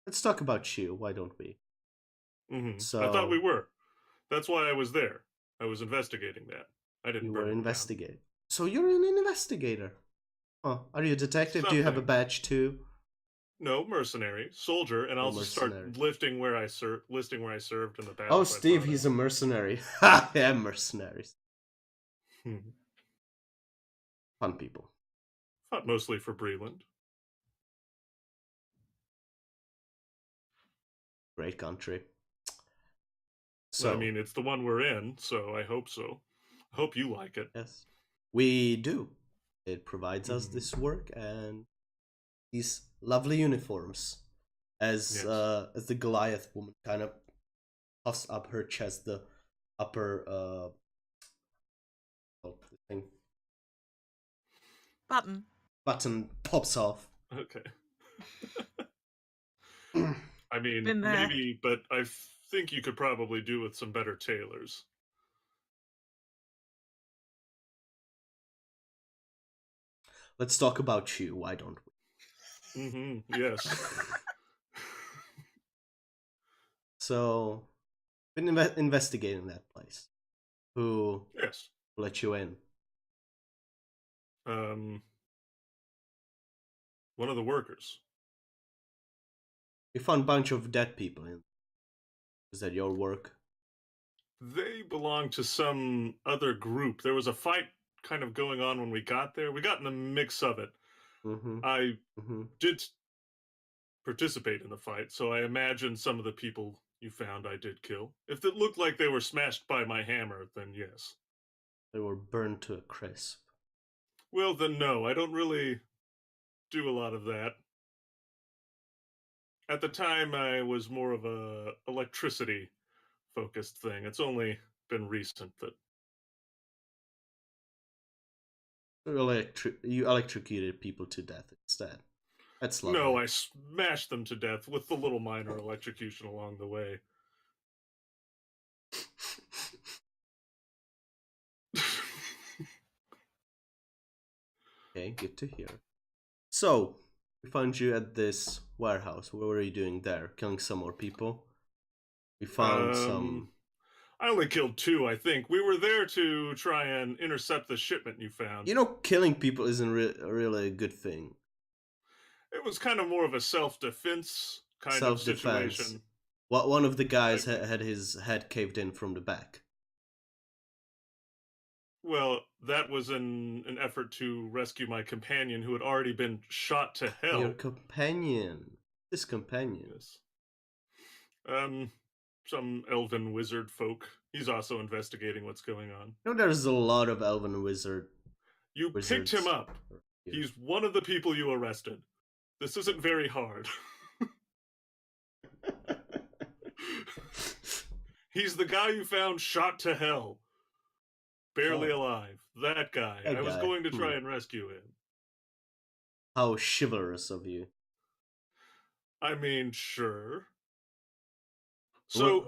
Let's talk about you, why don't we? Mm-hmm. I thought we So were. That's why I was there. I was investigating that. I didn't you burn were it down. investigating. So you're an investigator. Oh, are you a detective? Do you have a Something. badge too? No, mercenary, soldier, and I'll just start mercenary. listing where I served in the Oh, battles. Steve, he's a mercenary. Ha! Yeah, mercenaries. Fun people. Fought mostly for Breland. Great country. So, I mean, it's the one we're in, so I hope so. I hope you like it. Yes, we do. It provides us this work and these lovely uniforms. As the Goliath woman kind of puffs up her chest, the upper thing button pops off. Okay. I mean, Been there. maybe, but I think you could probably do with some better tailors. Let's talk about you, why don't we? Mm-hmm. Yes. So, been investigating that place. Who Yes. let you in? One of the workers. We found a bunch of dead people in. Is that your work? They belong to some other group. There was a fight kind of going on when we got there. We got in the mix of it. I did participate in the fight, so I imagine some of the people you found I did kill. If it looked like they were smashed by my hammer, then yes. They were burned to a crisp. Well, then no, I don't really do a lot of that. At the time, I was more of a electricity focused thing. It's only been recent that You electrocuted people to death instead. That's lovely. No, I smashed them to death with the little minor electrocution along the way. Okay, good to hear. So, we found you at this warehouse. What were you doing there? Killing some more people? We found some... I only killed 2, I think. We were there to try and intercept the shipment you found. You know, killing people isn't really a good thing. It was kind of more of a self-defense kind of situation. One of the guys had his head caved in from the back. Well, that was an effort to rescue my companion who had already been shot to hell. Your companion. This companion. Yes. Some elven wizard folk. He's also investigating what's going on. You know, there's a lot of elven wizards. You picked him up. He's one of the people you arrested. This isn't very hard. He's the guy you found shot to hell. Barely alive. That guy. I was going to try and rescue him. How chivalrous of you. I mean, sure. So,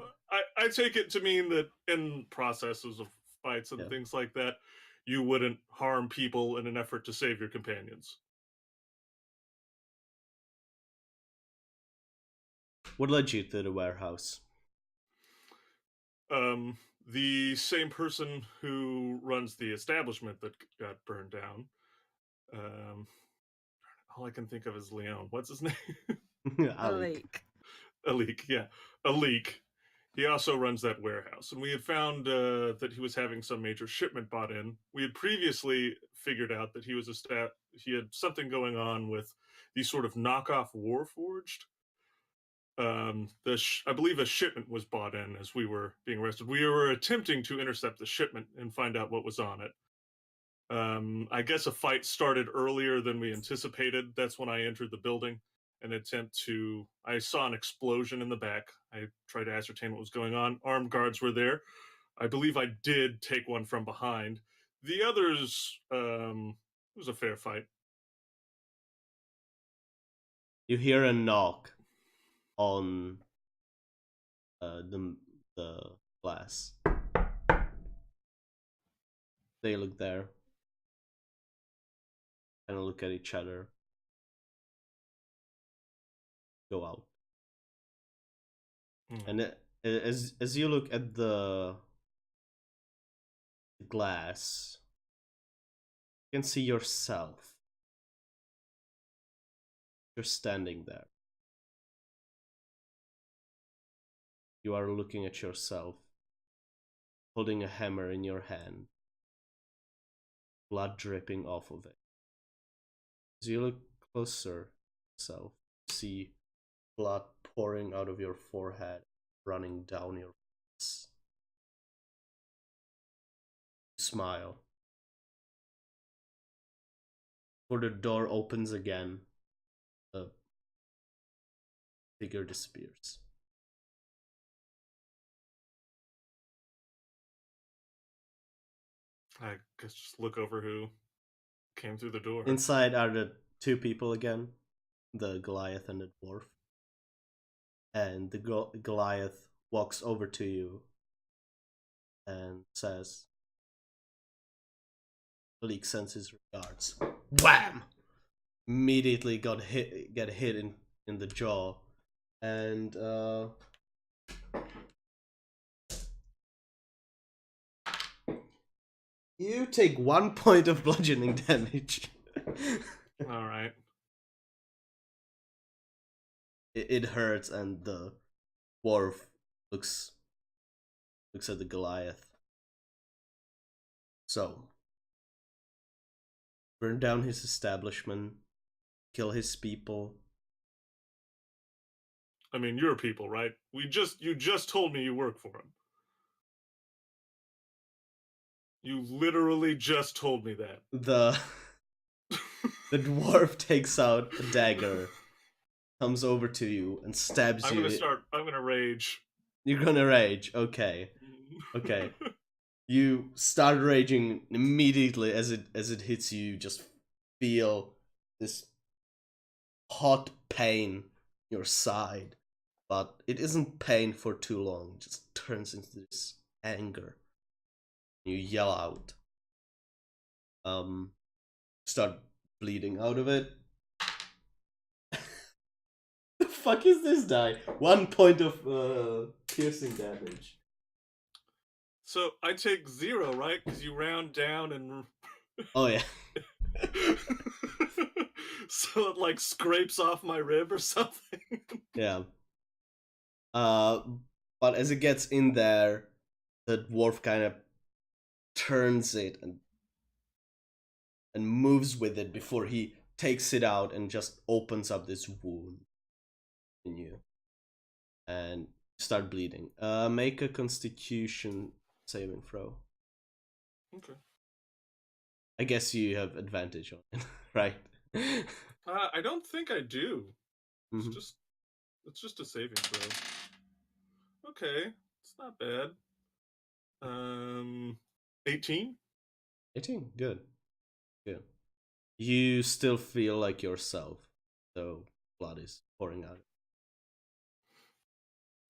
I take it to mean that in processes of fights and things like that, you wouldn't harm people in an effort to save your companions. What led you to the warehouse? The same person who runs the establishment that got burned down. All I can think of is Leon. What's his name? Alik. Alik, yeah. Alik. He also runs that warehouse, and we had found that he was having some major shipment bought in. We had previously figured out that he was he had something going on with these sort of knockoff Warforged. I believe a shipment was bought in as we were being arrested. We were attempting to intercept the shipment and find out what was on it. I guess a fight started earlier than we anticipated. That's when I entered the building. I saw an explosion in the back. I tried to ascertain what was going on. Armed guards were there. I believe I did take one from behind. The others, it was a fair fight. You hear a knock on the glass. They look there, kind of look at each other, go out. And as you look at the glass, you can see yourself. You're standing there. You are looking at yourself, holding a hammer in your hand, blood dripping off of it. As you look closer, you see blood pouring out of your forehead, running down your face. You smile. Before the door opens again, the figure disappears. I guess just look over who came through the door. Inside are the two people again, the Goliath and the dwarf. And the Goliath walks over to you and says, Leek sends his regards. Wham! Immediately get hit in the jaw. And you take 1 point of bludgeoning damage. Alright. It hurts, and the dwarf looks at the Goliath. So, burn down his establishment, kill his people. I mean, your people, right? You just told me you work for him. You literally just told me that. The dwarf takes out a dagger, comes over to you, and stabs you. I'm gonna rage. You're gonna rage, okay. Okay. You start raging immediately as it hits you. You just feel this hot pain in your side. But it isn't pain for too long. It just turns into this anger. You yell out. Start bleeding out of it. The fuck is this die? 1 point of piercing damage. So I take 0, right? Because you round down and. Oh yeah. So it like scrapes off my rib or something. Yeah. But as it gets in there, the dwarf kind of turns it and moves with it before he takes it out and just opens up this wound in you and start bleeding. Make a Constitution saving throw. Okay. I guess you have advantage on it, right? I don't think I do. Mm-hmm. It's just a saving throw. Okay, it's not bad. 18? 18, good. You still feel like yourself, so blood is pouring out.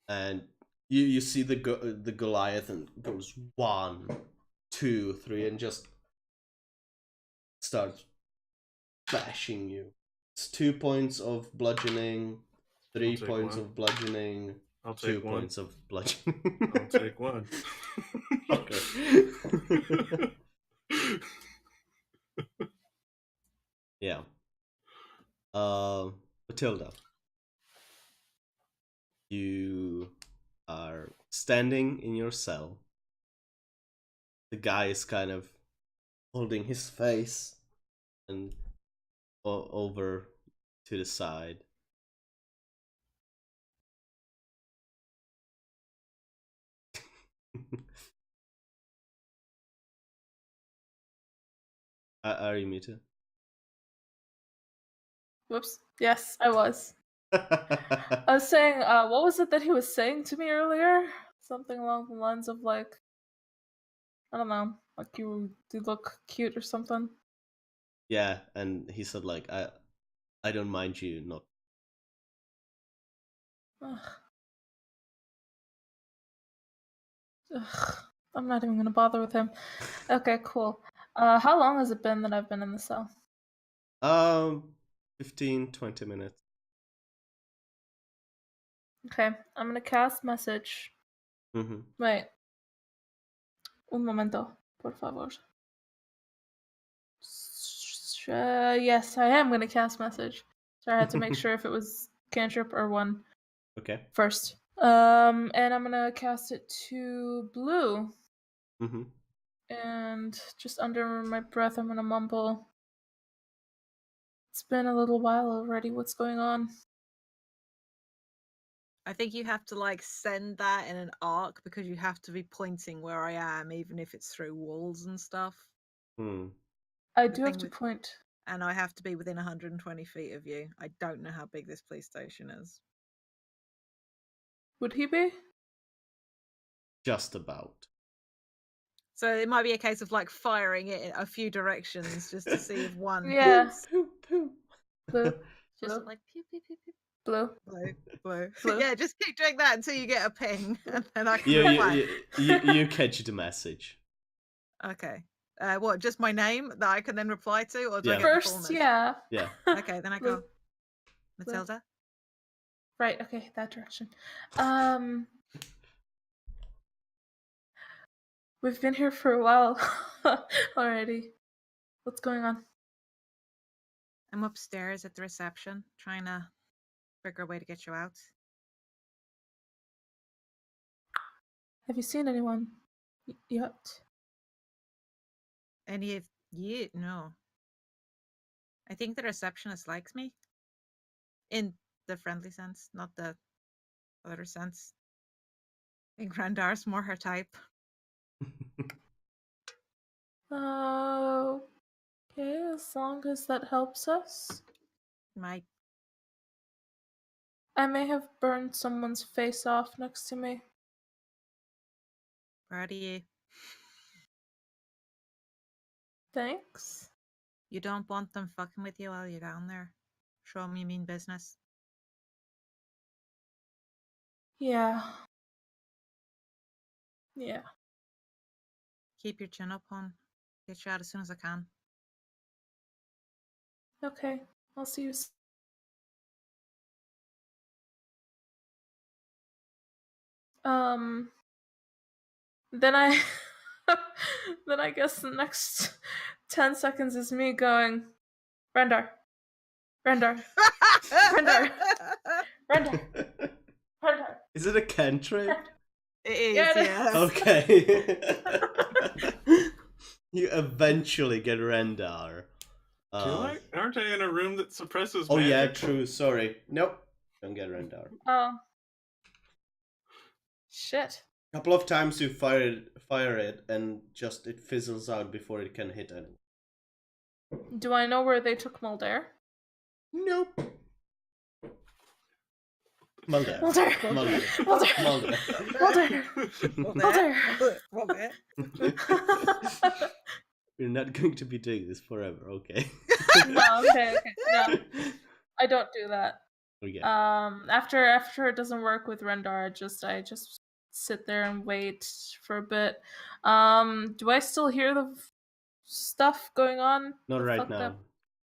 And you see the Goliath and goes 1, 2, 3, and just starts bashing you. It's 2 points of bludgeoning, 3 points of bludgeoning, I'll take 2 1. points of bludgeoning. I'll take 1. Okay. Yeah. Matilda. You are standing in your cell. The guy is kind of holding his face and over to the side. Are you muted? Whoops. Yes, I was. I was saying, what was it that he was saying to me earlier? Something along the lines of like, I don't know, like you look cute or something. Yeah, and he said like, I don't mind you not. Ugh. Ugh. I'm not even gonna bother with him. Okay, cool. How long has it been that I've been in the cell? 15-20 minutes. Okay, I'm gonna cast message. Mm-hmm. Wait. Un momento, por favor. Yes, I am gonna cast message. So I had to make sure if it was cantrip or one. Okay. First. And I'm gonna cast it to blue. Mm-hmm. And just under my breath, I'm gonna mumble. It's been a little while already. What's going on? I think you have to like send that in an arc because you have to be pointing where I am, even if it's through walls and stuff. I The do have thing to with- point. And I have to be within 120 feet of you. I don't know how big this police station is. Would he be? Just about. So it might be a case of like firing it in a few directions just to see if one Yeah. hits. Poo, poo. Blue. Just Blue. like pew pew pew pew. Blue. Blue, blue. Blue. Yeah, just keep doing that until you get a ping, and then I can you, reply. you catch the message. Okay. What? Just my name that I can then reply to, or do I Yeah. get the full First, message? yeah. Yeah. Okay, then I Blue. go. Matilda. Right, okay, that direction. We've been here for a while already. What's going on? I'm upstairs at the reception, trying to figure a way to get you out. Have you seen anyone yet? Any of you? No. I think the receptionist likes me. In the friendly sense, not the other sense. I think Grandar's more her type. Okay, as long as that helps us. My I may have burned someone's face off next to me. proud of you. Thanks. You don't want them fucking with you while you're down there. Show them you mean business. Yeah. Yeah. Keep your chin up, hon. Get you out as soon as I can. Okay, I'll see you. Then I then I guess the next 10 seconds is me going, Rendar. Rendar. Rendar. Rendar. Rendar. Is it a cantrip? It is, Yeah, it yeah. Okay. You eventually get Rendar. Aren't I in a room that suppresses Oh magic? yeah, true. Sorry. Nope. Don't get Rendar. Oh. Shit. A couple of times you fire it and just it fizzles out before it can hit anyone. Do I know where they took Mulder? Nope. Mulder. Mulder. Mulder. Mulder. Mulder. Mulder. Mulder. We're not going to be doing this forever, okay? No, okay. No, I don't do that. Okay. After it doesn't work with Rendar, I just sit there and wait for a bit. Do I still hear the stuff going on? Not The right fucked now. up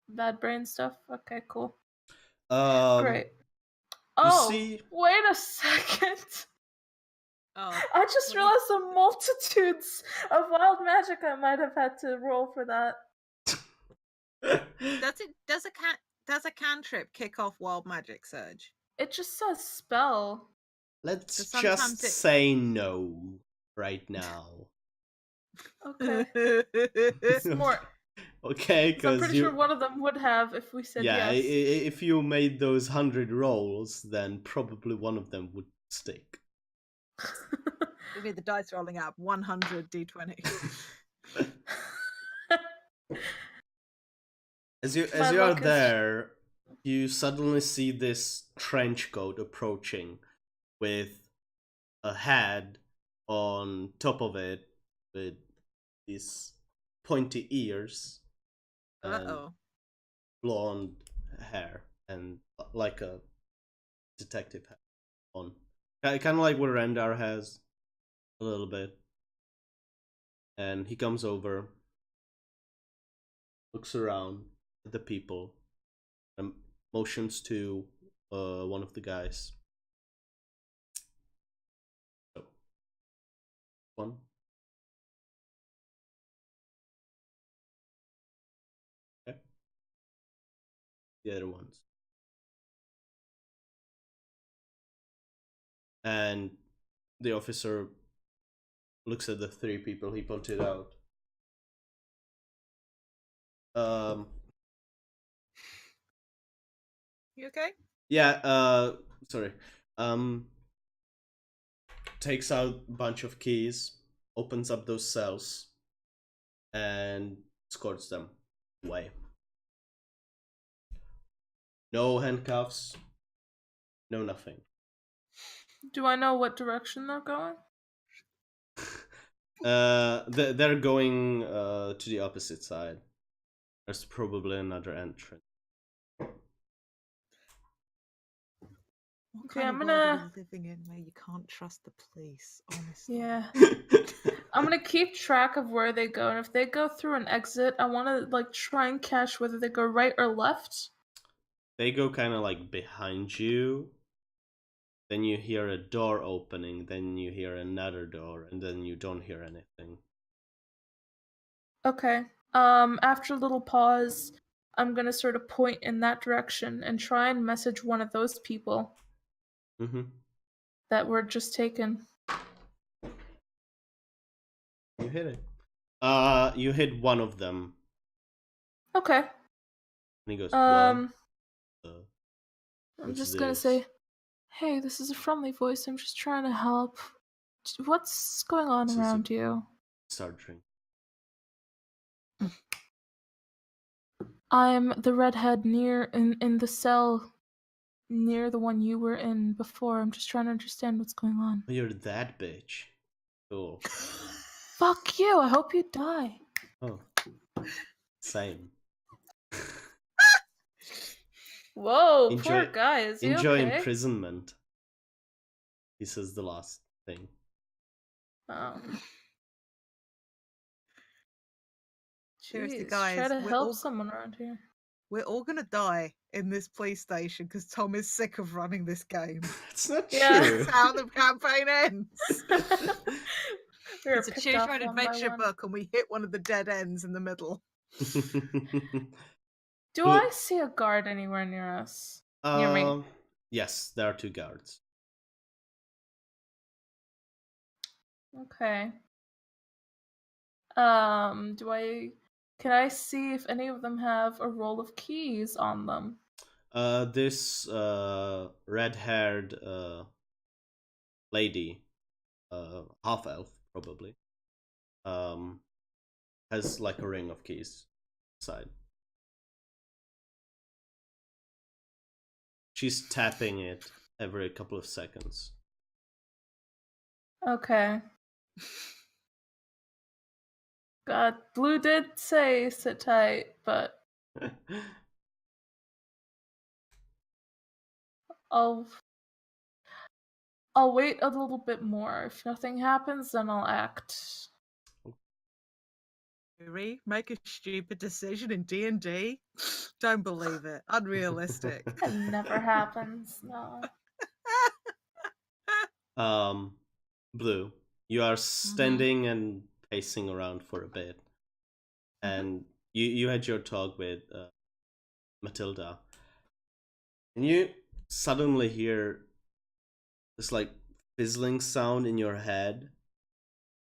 bad brain stuff? Okay, cool. Great. Great. Oh, see... wait a second. Oh, I just realized the multitudes of wild magic I might have had to roll for that. does a cantrip kick off wild magic surge? It just says spell. Let's 'Cause sometimes just say no right now. Okay. It's More. Okay, 'Cause I'm because pretty sure one of them would have if we said yeah, yes. if you made those 100 rolls, then probably one of them would stick. It'll be the dice rolling out 100 d20. As you My are luck is- there, you suddenly see this trench coat approaching with a head on top of it with these pointy ears and Uh-oh. blonde hair and like a detective hat on. Kind of like what Rendar has a little bit. And he comes over, looks around at the people, and motions to one of the guys. So, one. Okay. The other ones. And the officer looks at the three people he pointed out. You okay? Yeah, sorry. Takes out a bunch of keys, opens up those cells, and escorts them away. No handcuffs, no nothing. Do I know what direction they're going? They're going to the opposite side. There's probably another entrance. What Okay, kind I'm of world are gonna- we living in where you can't trust the police, honestly? Yeah. I'm gonna keep track of where they go, and if they go through an exit, I want to like try and catch whether they go right or left. They go kind of like behind you. Then you hear a door opening. Then you hear another door, and then you don't hear anything. Okay. After a little pause, I'm gonna sort of point in that direction and try and message one of those people that were just taken. You hit it. You hit one of them. Okay. And he goes, I'm what's just gonna this? say, hey, this is a friendly voice. I'm just trying to help. What's going on This is around you? Start drinking. I'm the redhead near in the cell near the one you were in before. I'm just trying to understand what's going on. Oh, you're that bitch. Cool. Fuck you. I hope you die. Oh. Same. Whoa, poor guy. Is he enjoy okay? imprisonment. He says the last thing. Oh. Seriously, Jeez, guys, try to help someone around here. we're all gonna die in this police station because Tom is sick of running this game. It's not Yeah. true. That's how the campaign ends. We were It's a picked choose off your own one by adventure one. book, and we hit one of the dead ends in the middle. Do I see a guard anywhere near us? Near me? Yes, there are two guards. Okay. Can I see if any of them have a roll of keys on them? This red-haired lady, half elf probably, has like a ring of keys inside. She's tapping it every couple of seconds. Okay. God, Blue did say sit tight, but I'll wait a little bit more. If nothing happens, then I'll act. Make a stupid decision in D&D? Don't believe it. Unrealistic. That never happens. No. Blue, you are standing and pacing around for a bit, and you had your talk with Matilda, and you suddenly hear this like fizzling sound in your head,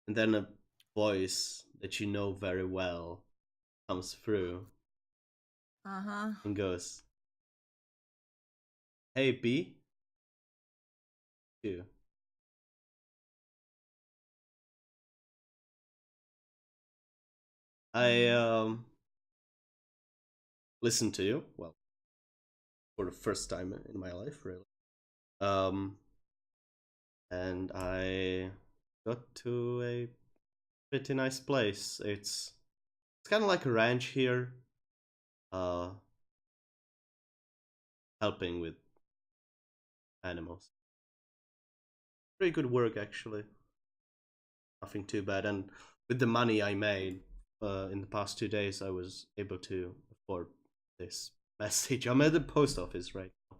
and then a voice that you know very well comes through and goes, "Hey, B, you." I listened to you, well, for the first time in my life, really. And I got to a pretty nice place. It's kind of like a ranch here, helping with animals. Pretty good work, actually. Nothing too bad. And with the money I made in the past 2 days, I was able to afford this message. I'm at the post office right now.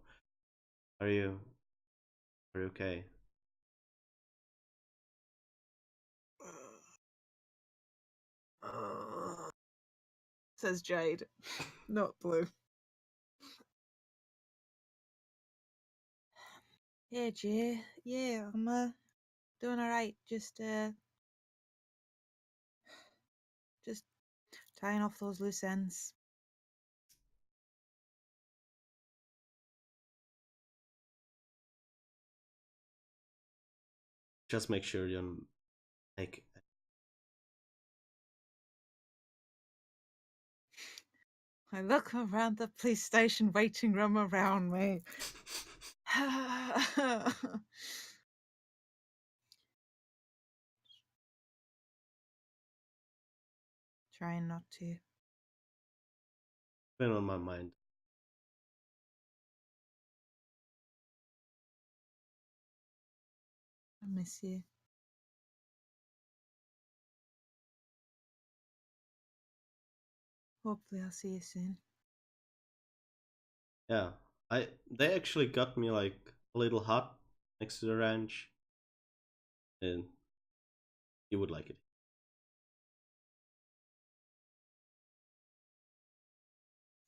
Are you okay? Says Jade, not Blue. Yeah, Jay. Yeah, I'm doing all right. Just tying off those loose ends. Just make sure you make. I look around the police station waiting room around me. Trying not to. Been on my mind. I miss you. Hopefully I'll see you soon. Yeah, they actually got me like a little hut next to the ranch, and you would like it.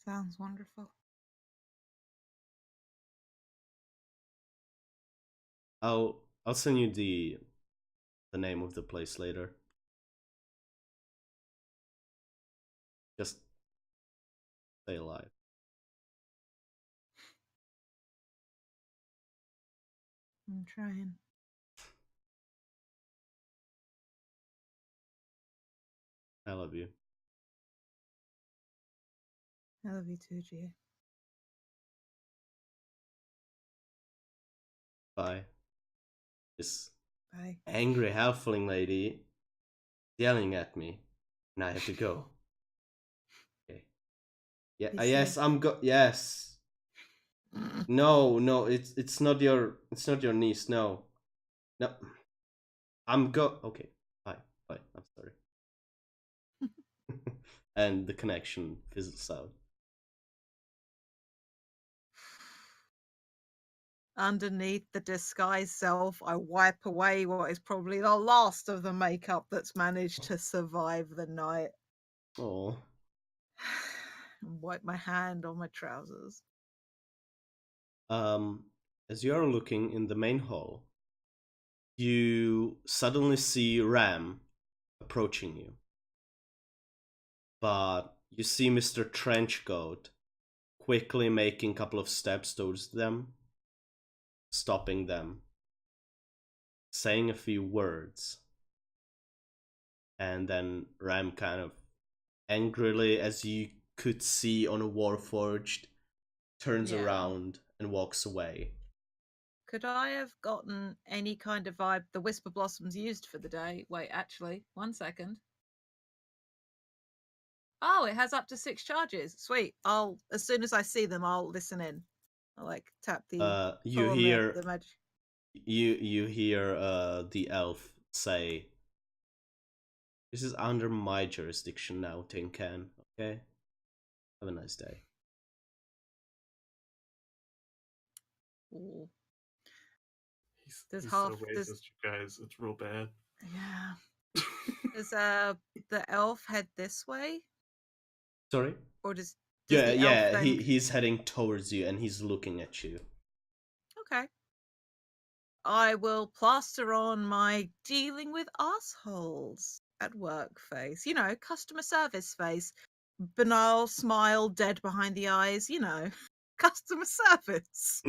Sounds wonderful. I'll send you the name of the place later. Just stay alive. I'm trying. I love you. I love you too, Gia. Bye. This Bye. angry halfling lady yelling at me, and I have to go. Okay. Yeah. Be Yes, safe. I'm Yes. No. It's not your niece. No. Okay. Bye. I'm sorry. And the connection fizzles out. Underneath the disguised self, I wipe away what is probably the last of the makeup that's managed to survive the night. Oh. And wipe my hand on my trousers. As you are looking in the main hall, you suddenly see Ram approaching you. But you see Mr. Trenchcoat quickly making a couple of steps towards them, stopping them, saying a few words, and then Ram kind of angrily, as you could see on a Warforged, turns around and walks away. Could I have gotten any kind of vibe the Whisper Blossoms used for the day? Wait, actually, 1 second. Oh, it has up to 6 charges. Sweet. As soon as I see them, I'll listen in. I'll like tap the You hear the magic. You hear the elf say, "This is under my jurisdiction now, Tin Can. Okay, have a nice day." Ooh. He's so racist, you guys. It's real bad. Yeah. Does the elf head this way? Sorry? Or does Yeah, the elf then... he's heading towards you and he's looking at you. Okay. I will plaster on my dealing with assholes at work face. You know, customer service face. Banal smile, dead behind the eyes. You know, customer service.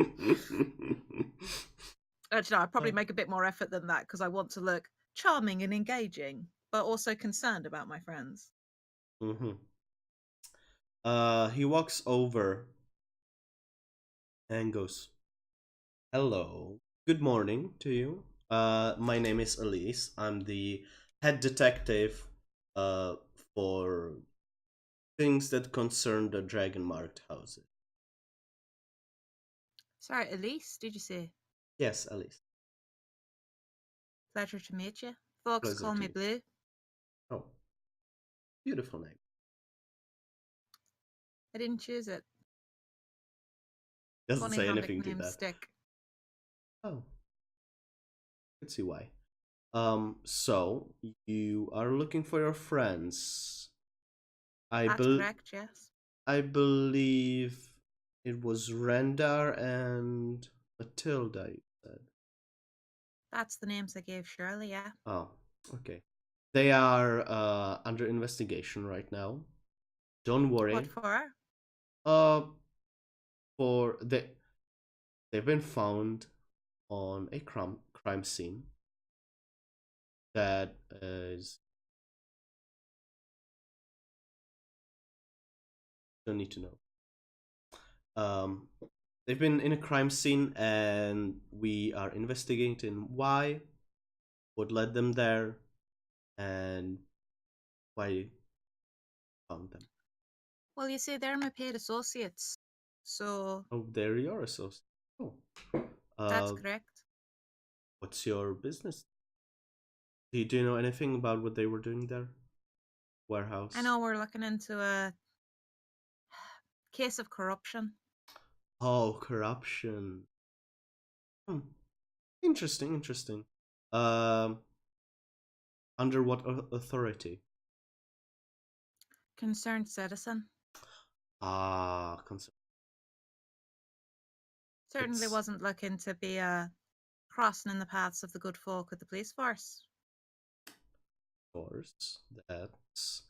Actually, no, I'd probably make a bit more effort than that because I want to look charming and engaging, but also concerned about my friends. He walks over and goes, "Hello, good morning to you. My name is Elise. I'm the head detective for things that concern the dragon marked houses." Sorry, Elise, did you say? Yes, Elise. Pleasure to meet you. Folks Pleasure call to me you. Blue. Oh, beautiful name. I didn't choose it. Doesn't Funny say how anything to nicknames that. stick. Oh, let's see why. So you are looking for your friends. That's correct, yes. I believe it was Rendar and Matilda, you said. That's the names I gave Shirley, yeah. Oh, okay. They are under investigation right now. Don't worry. What for? For they've been found on a crime scene that is, don't need to know. They've been in a crime scene, and we are investigating why, what led them there, and why found them. Well, you see, they're my paid associates. So. Oh, they're your associates. Oh. That's correct. What's your business? Do you know anything about what they were doing there? Warehouse? I know we're looking into a case of corruption. Oh, corruption. Interesting. Under what authority? Concerned citizen. Ah, concerned. Certainly wasn't looking to be crossing in the paths of the good folk of the police force. Of course, that's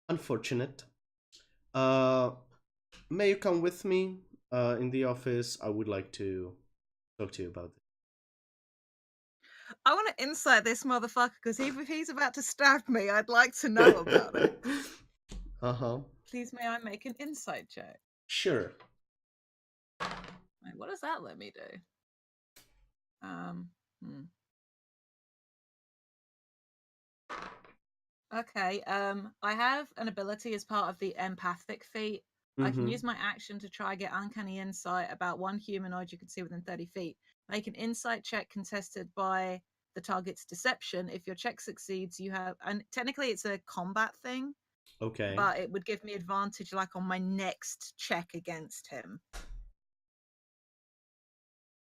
unfortunate. May you come with me in the office? I would like to talk to you about this. I want to insight this motherfucker because even if he's about to stab me, I'd like to know about it. Please, may I make an insight check? Sure. Wait, what does that let me do? Okay, I have an ability as part of the empathic feat. I can use my action to try get uncanny insight about one humanoid you can see within 30 feet. Make an insight check contested by the target's deception. If your check succeeds, you have, and technically it's a combat thing. Okay. But it would give me advantage like on my next check against him.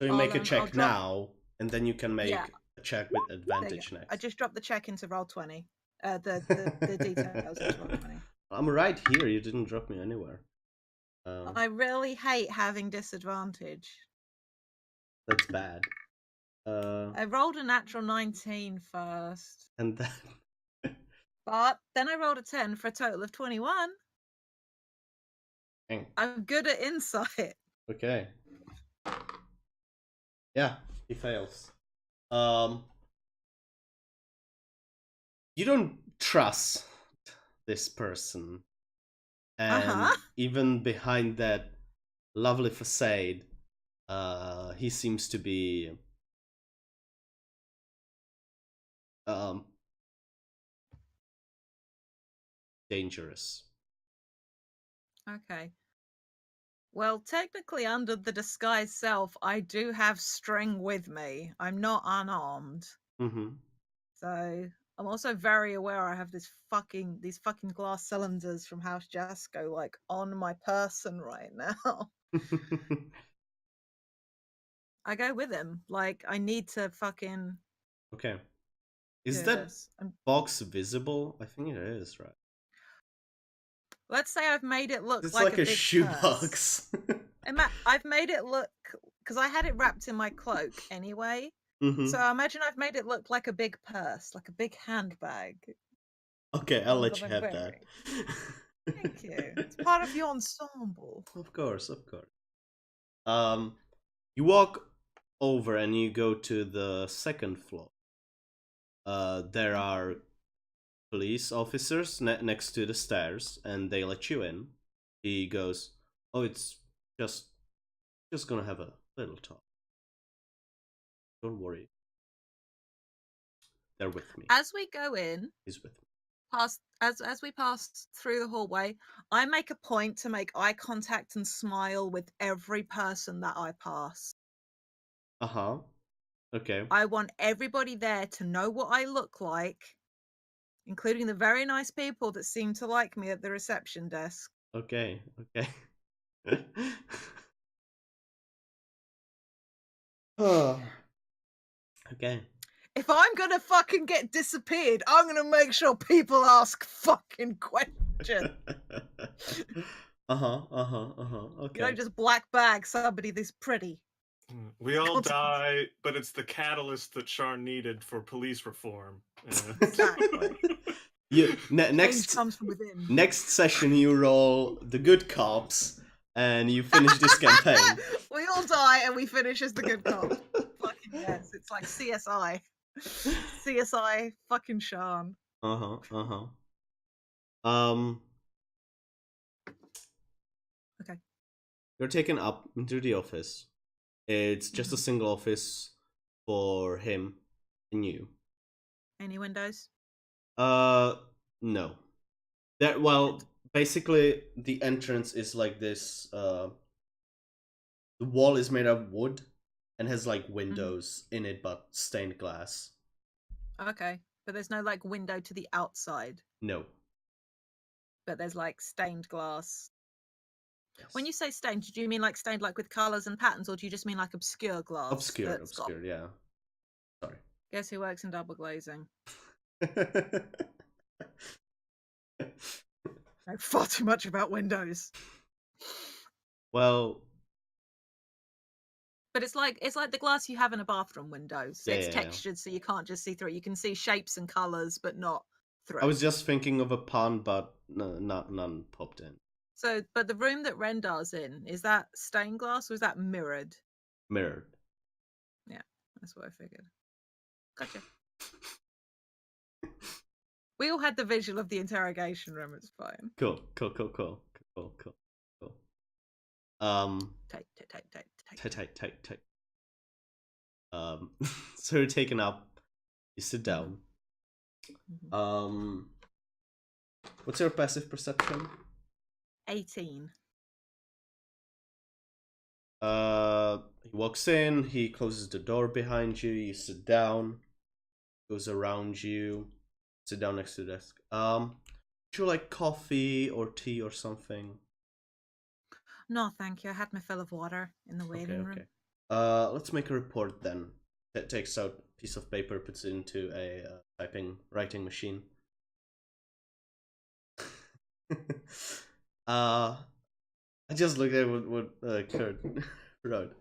So you make a check now, and then you can make a check with advantage next. I just dropped the check into roll 20. The details into roll 20. I'm right here. You didn't drop me anywhere. I really hate having disadvantage. That's bad. I rolled a natural 19 first. And then... But then I rolled a 10 for a total of 21. Dang. I'm good at insight. Okay. Yeah, he fails. You don't trust this person. And even behind that lovely facade, he seems to be dangerous. Okay. Well, technically, under the disguise self, I do have string with me. I'm not unarmed. So I'm also very aware I have these fucking glass cylinders from House Jasco like on my person right now. I go with him. Like, I need to fucking. Okay. Is that box visible? I think it is, right? Let's say I've made it look it's like a big shoebox. I've made it look, because I had it wrapped in my cloak anyway. So I imagine I've made it look like a big purse, like a big handbag. Okay, I'll let you have that. Thank you. It's part of your ensemble. Of course, of course. You walk over and you go to the second floor. There are police officers next to the stairs, and they let you in. He goes, "Oh, it's just gonna have a little talk. Don't worry. They're with me." As we go in, He's with me. As we pass through the hallway, I make a point to make eye contact and smile with every person that I pass. Uh-huh. Okay. I want everybody there to know what I look like, including the very nice people that seem to like me at the reception desk. Okay. Okay. Okay. If I'm gonna fucking get disappeared, I'm gonna make sure people ask fucking questions. Okay. You don't just black bag somebody this pretty. We all die, but it's the catalyst that Sharn needed for police reform. Exactly. Next comes from within. Next session, you roll the good cops, and you finish this campaign. We all die, and we finish as the good cop. Fucking yes, it's like CSI. CSI fucking Sharn. Okay. You're taken up into the office. It's just a single office for him and you. Any windows? No. Basically the entrance is like this. The wall is made of wood and has like windows in it, but stained glass. Okay, but there's no like window to the outside. No. But there's like stained glass. Yes. When you say stained, do you mean like stained like with colors and patterns, or do you just mean like obscure glass? Obscure, yeah. Sorry. Guess who works in double glazing? I know far too much about windows. Well, but it's like the glass you have in a bathroom window. So it's textured, so you can't just see through it. You can see shapes and colors, but not through. I was just thinking of a pun, but none popped in. So, but the room that Rendar's in, is that stained glass or is that mirrored? Mirrored. Yeah, that's what I figured. Gotcha. We all had the visual of the interrogation room. It's fine. Cool. Tight. So you're taken up. You sit down. What's your passive perception? 18. He walks in. He closes the door behind you. You sit down. Goes around you. Sit down next to the desk. Would you like coffee or tea or something? No, thank you. I had my fill of water in the waiting room. Let's make a report then. It takes out a piece of paper, puts it into a writing machine. I just looked at what Kurt wrote.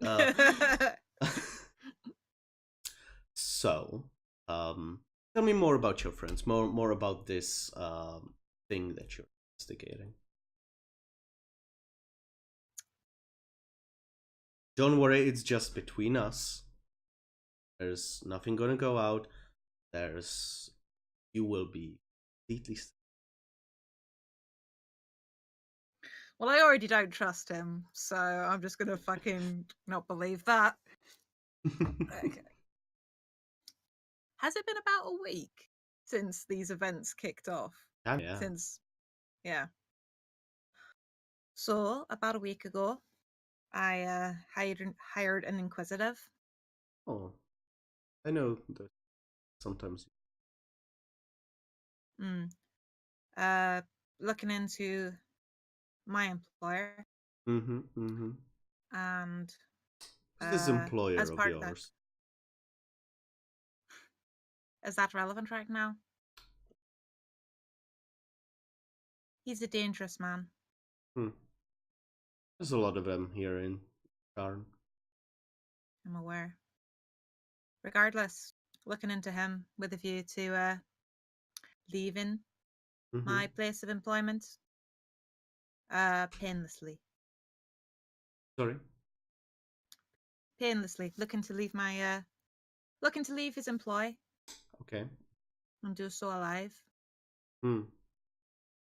So, tell me more about your friends. More about this thing that you're investigating. Don't worry, it's just between us. There's nothing gonna go out. You will be completely. Well, I already don't trust him, so I'm just gonna fucking not believe that. Okay. Has it been about a week since these events kicked off? Yeah. Yeah. So, about a week ago, I hired an inquisitive. Oh, I know that sometimes. Looking into my employer. And who's this employer as of part yours? Is that relevant right now? He's a dangerous man. There's a lot of them here in Sharn. I'm aware. Regardless, looking into him with a view to leaving my place of employment painlessly. Sorry? Painlessly. Looking to leave his employ. Okay. And do so alive. Why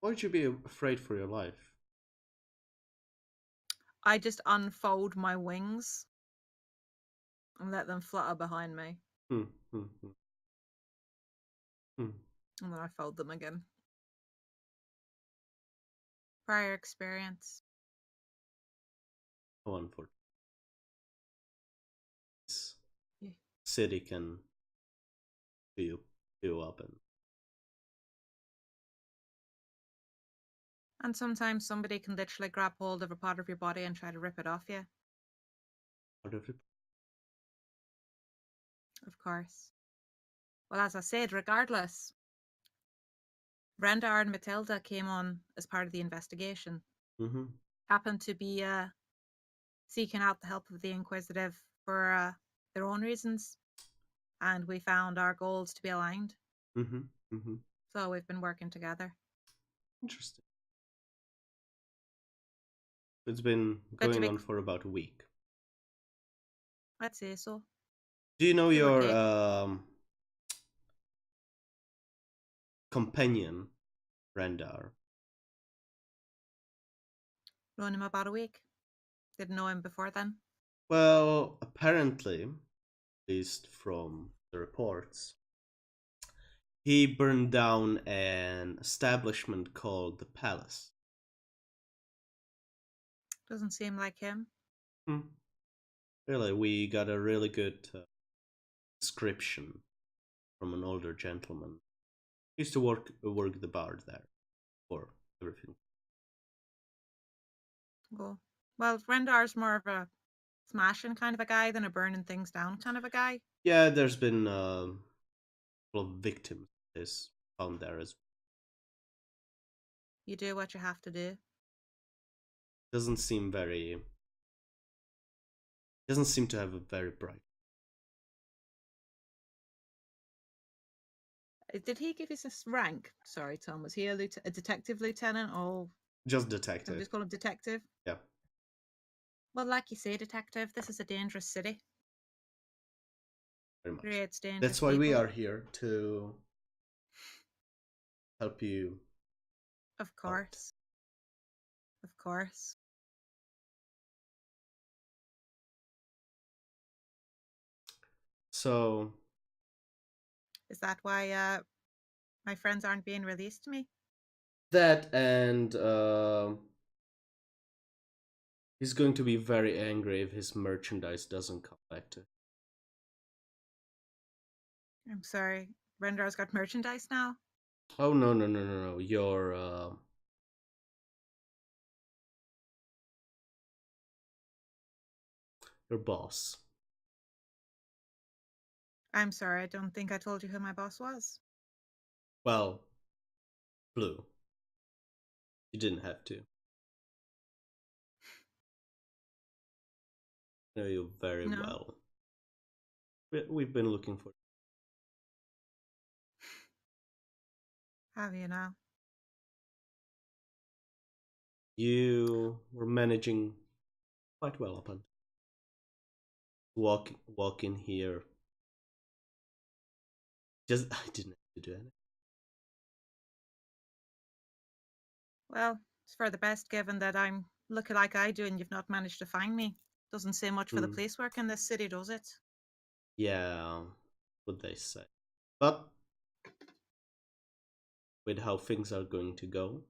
would you be afraid for your life? I just unfold my wings and let them flutter behind me. And then I fold them again. Prior experience. Oh, unfortunately. This city can fill you up and sometimes somebody can literally grab hold of a part of your body and try to rip it off you. Part of it? Of course. Well, as I said, regardless, Rendar and Matilda came on as part of the investigation. Happened to be seeking out the help of the Inquisitive for their own reasons, and we found our goals to be aligned. So we've been working together. Interesting. It's been going on for about a week. I'd say so. Do you know your companion, Rendar? Known him about a week. Didn't know him before then. Well, apparently, at least from the reports, he burned down an establishment called the Palace. Doesn't seem like him. Really, we got a really good description from an older gentleman. He used to work the bar there for everything. Cool. Well, Rendar's more of a smashing kind of a guy than a burning things down kind of a guy. Yeah, there's been a couple of victims is found there as well. You do what you have to do. Doesn't seem to have a very bright. Did he give you this rank? Sorry, Tom. Was he a detective lieutenant or just detective? Just call him detective. Yeah. Well, like you say, detective, this is a dangerous city. Very much. Creates dangerous That's why people. we are here, to help you. Of course. Of course. So. Is that why my friends aren't being released to me? That and he's going to be very angry if his merchandise doesn't come back to him. I'm sorry. Rendar's got merchandise now? Oh, no. Your boss. I'm sorry, I don't think I told you who my boss was. Well, Blue. You didn't have to. I know you very well. We've been looking for. Have you now? You were managing quite well up until walk in here. Just I didn't have to do anything. Well, it's for the best given that I'm looking like I do and you've not managed to find me. Doesn't say much for the police work in this city, does it? Yeah, what they say. But with how things are going to go,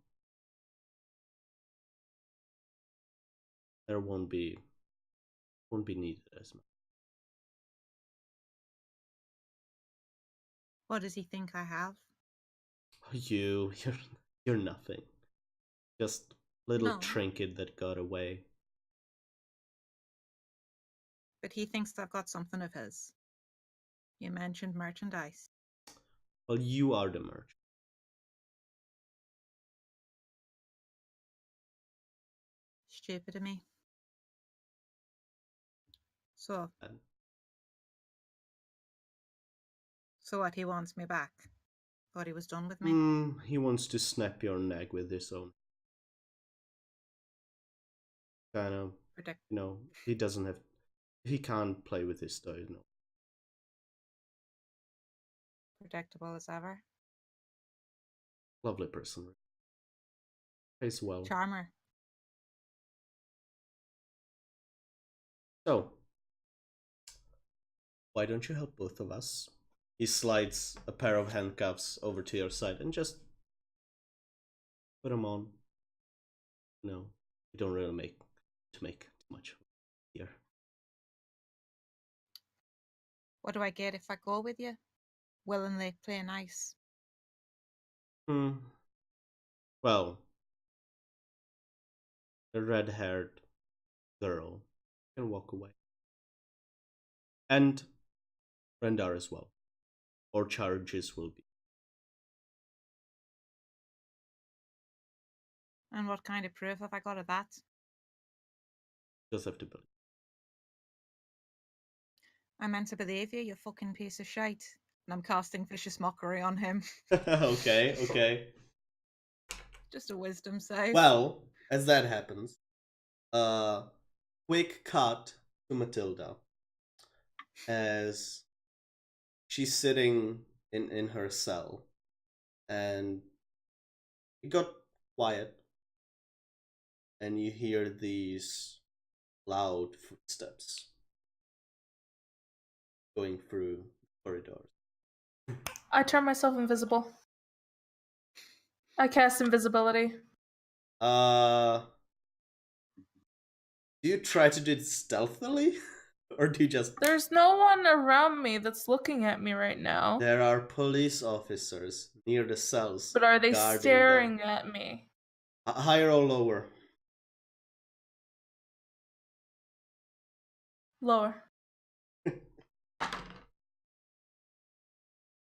there won't be needed as much. What does he think I have? You're nothing. Just little trinket that got away. But he thinks I've got something of his. You mentioned merchandise. Well, you are the merchant. Stupid of me. So, So what, he wants me back? Thought he was done with me? He wants to snap your neck with his own. Kind of, he doesn't have... He can't play with his toys, no. Predictable as ever. Lovely person. Plays well. Charmer. So, why don't you help both of us? He slides a pair of handcuffs over to your side and just put them on. No, you don't really make too much here. What do I get if I go with you? Willingly play nice. Well, the red-haired girl can walk away. And Rendar as well. Or charges will be. And what kind of proof have I got of that? Just have to believe. I meant to believe you, you fucking piece of shite. And I'm casting vicious mockery on him. Okay. Just a wisdom save. Well, as that happens, quick cut to Matilda as she's sitting in her cell, and it got quiet, and you hear these loud footsteps going through corridors. I turn myself invisible. I cast invisibility. Do you try to do it stealthily? Or do you just... There's no one around me that's looking at me right now. There are police officers near the cells. But are they staring at me? Higher or lower? Lower.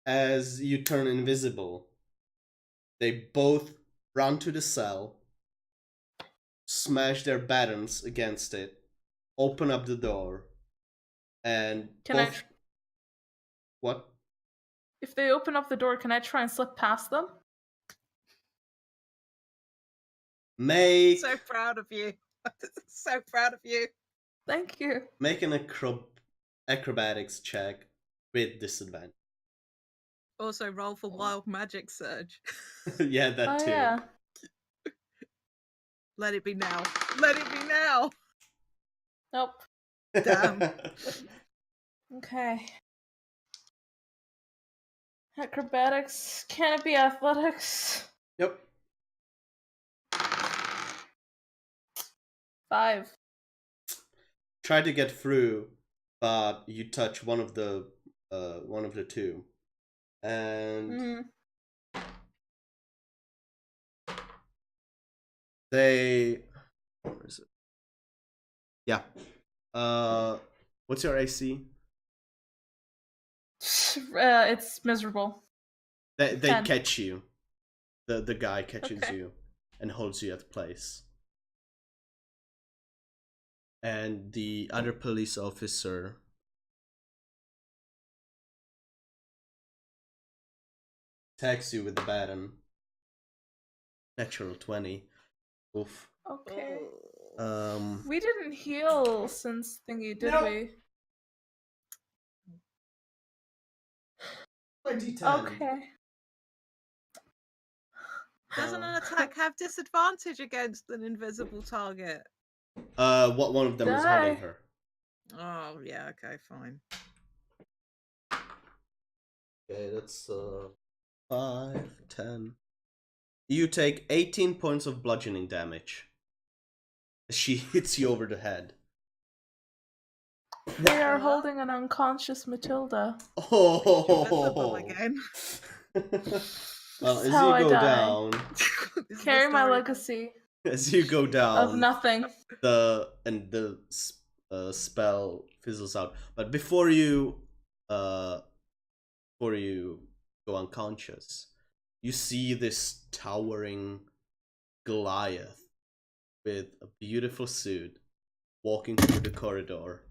As you turn invisible, they both run to the cell, smash their batons against it, open up the door, and What? If they open up the door, can I try and slip past them? So proud of you. So proud of you. Thank you. Make an acrobatics check with disadvantage. Also roll for wild magic surge. Yeah, that too. Yeah. Let it be now. Let it be now. Nope. Damn. Okay. Acrobatics. Can it be athletics? Yep. 5. Try to get through, but you touch one of the two, and they... Where is it? Yeah. What's your AC? It's miserable. They 10. catch you. The guy catches you and holds you at place. And the other police officer attacks you with the baton. Natural 20. Oof. Okay. Oh. We didn't heal since thingy, did we? 2010. Okay. Doesn't an attack have disadvantage against an invisible target? What one of them is holding her? Oh yeah, okay, fine. Okay, that's 5, 10. You take 18 points of bludgeoning damage. She hits you over the head. They are holding an unconscious Matilda. Oh, again. Well, as you how I go die. down, Carry my legacy as you go down, of nothing. the spell fizzles out. But before you go unconscious, you see this towering Goliath with a beautiful suit walking through the corridor.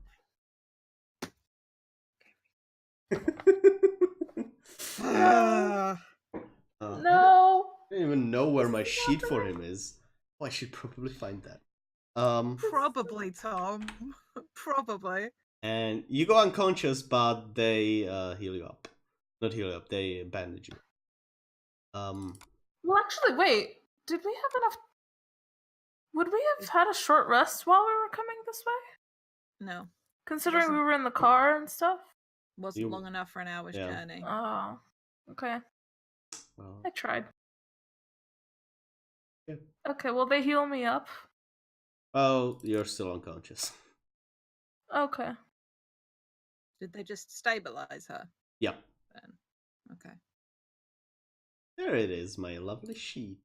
No. I No. don't even know where This my is sheet for happening. him is. Oh, I should probably find that. Probably, Tom. Probably. And you go unconscious, but they heal you up. Not heal you up, they bandage you. Well, actually, wait. Did we have enough? Would we have had a short rest while we were coming this way? No. Considering we Wasn't- were in the car and stuff? Wasn't long enough for an hour's journey. Oh, okay. Well, I tried. yeah. Okay, well, they heal me up. Oh, you're still unconscious. Okay. Did they just stabilize her? Yep. Then? Okay. There it is, my lovely sheet.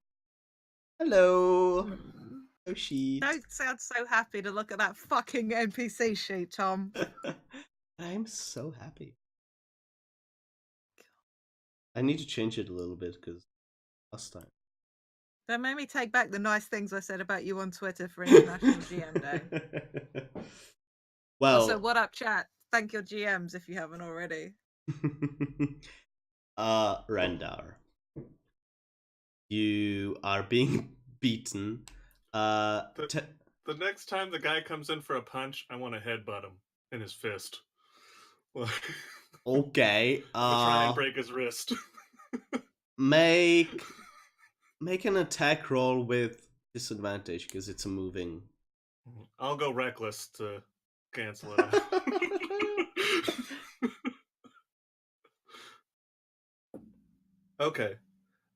Hello. Oh, sheet. Don't sound so happy to look at that fucking NPC sheet, Tom. I'm so happy. I need to change it a little bit because last time. Don't make me take back the nice things I said about you on Twitter for International GM Day. Well, Also, what up, chat? Thank your GMs if you haven't already. Rendar, you are being beaten. The next time the guy comes in for a punch, I want to headbutt him in his fist. Okay. Try and break his wrist. Make an attack roll with disadvantage because it's a moving. I'll go reckless to cancel it out. Okay.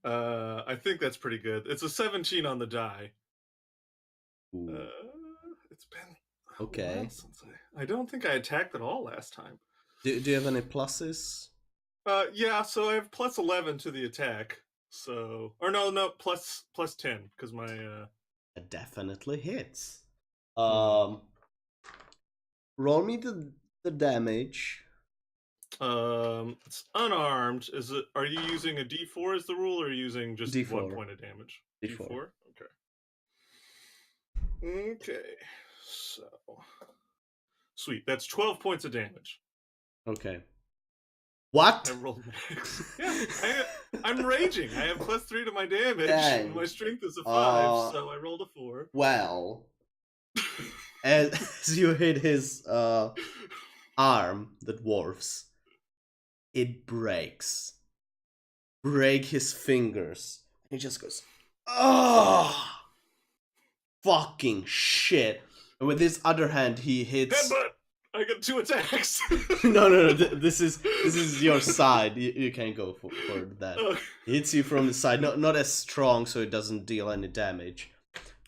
I think that's pretty good. It's a 17 on the die. It's been okay. a while since I don't think I attacked at all last time. Do you have any pluses? Yeah, so I have plus 11 to the attack. So, or no, plus 10 because my It definitely hits. Roll me the damage. It's unarmed. Is it? Are you using a D4 as the rule, or are you using just D4. 1 point of damage? D4. Okay, so sweet. That's 12 points of damage. Okay. What? I rolled max. Yeah, I'm raging. I have plus 3 to my damage. Dang. My strength is a 5, so I rolled a 4. Well, as you hit his arm, the dwarf's, it breaks. Break his fingers. He just goes, oh, fucking shit. And with his other hand, he hits. Headbutt! I got 2 attacks. No. This is your side. You can't go for that. He hits you from the side, not as strong, so it doesn't deal any damage.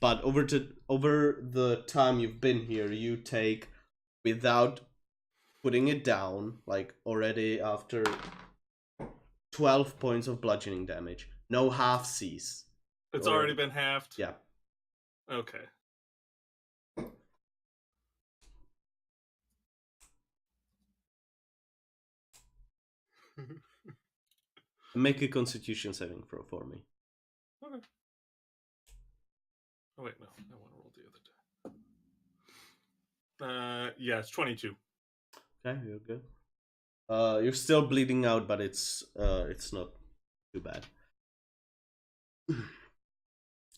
But over the time you've been here, you take, without putting it down, like already after 12 points of bludgeoning damage. No half-seas. It's already been halved? Yeah. Okay. Make a constitution saving throw for me. Okay. Oh wait, no. I want to roll the other die. Yeah, it's 22. Okay, you're good. You're still bleeding out, but it's not too bad.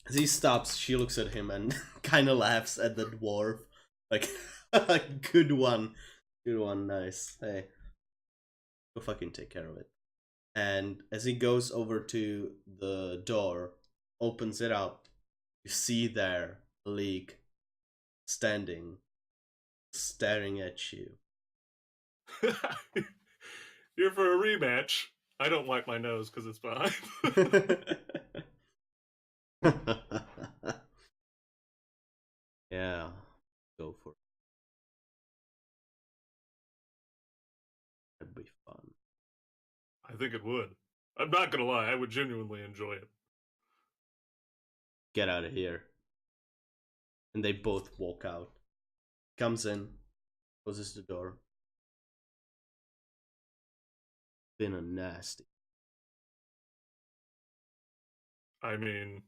As he stops, she looks at him and kind of laughs at the dwarf. Like, good one, nice. Hey, go fucking take care of it. And as he goes over to the door, opens it up, you see there League standing, staring at you. Here for a rematch. I don't wipe my nose because it's behind. Yeah, go for it. That'd be fun. I think it would. I'm not gonna lie, I would genuinely enjoy it. Get out of here. And they both walk out. Comes in, closes the door. Been a nasty. I mean,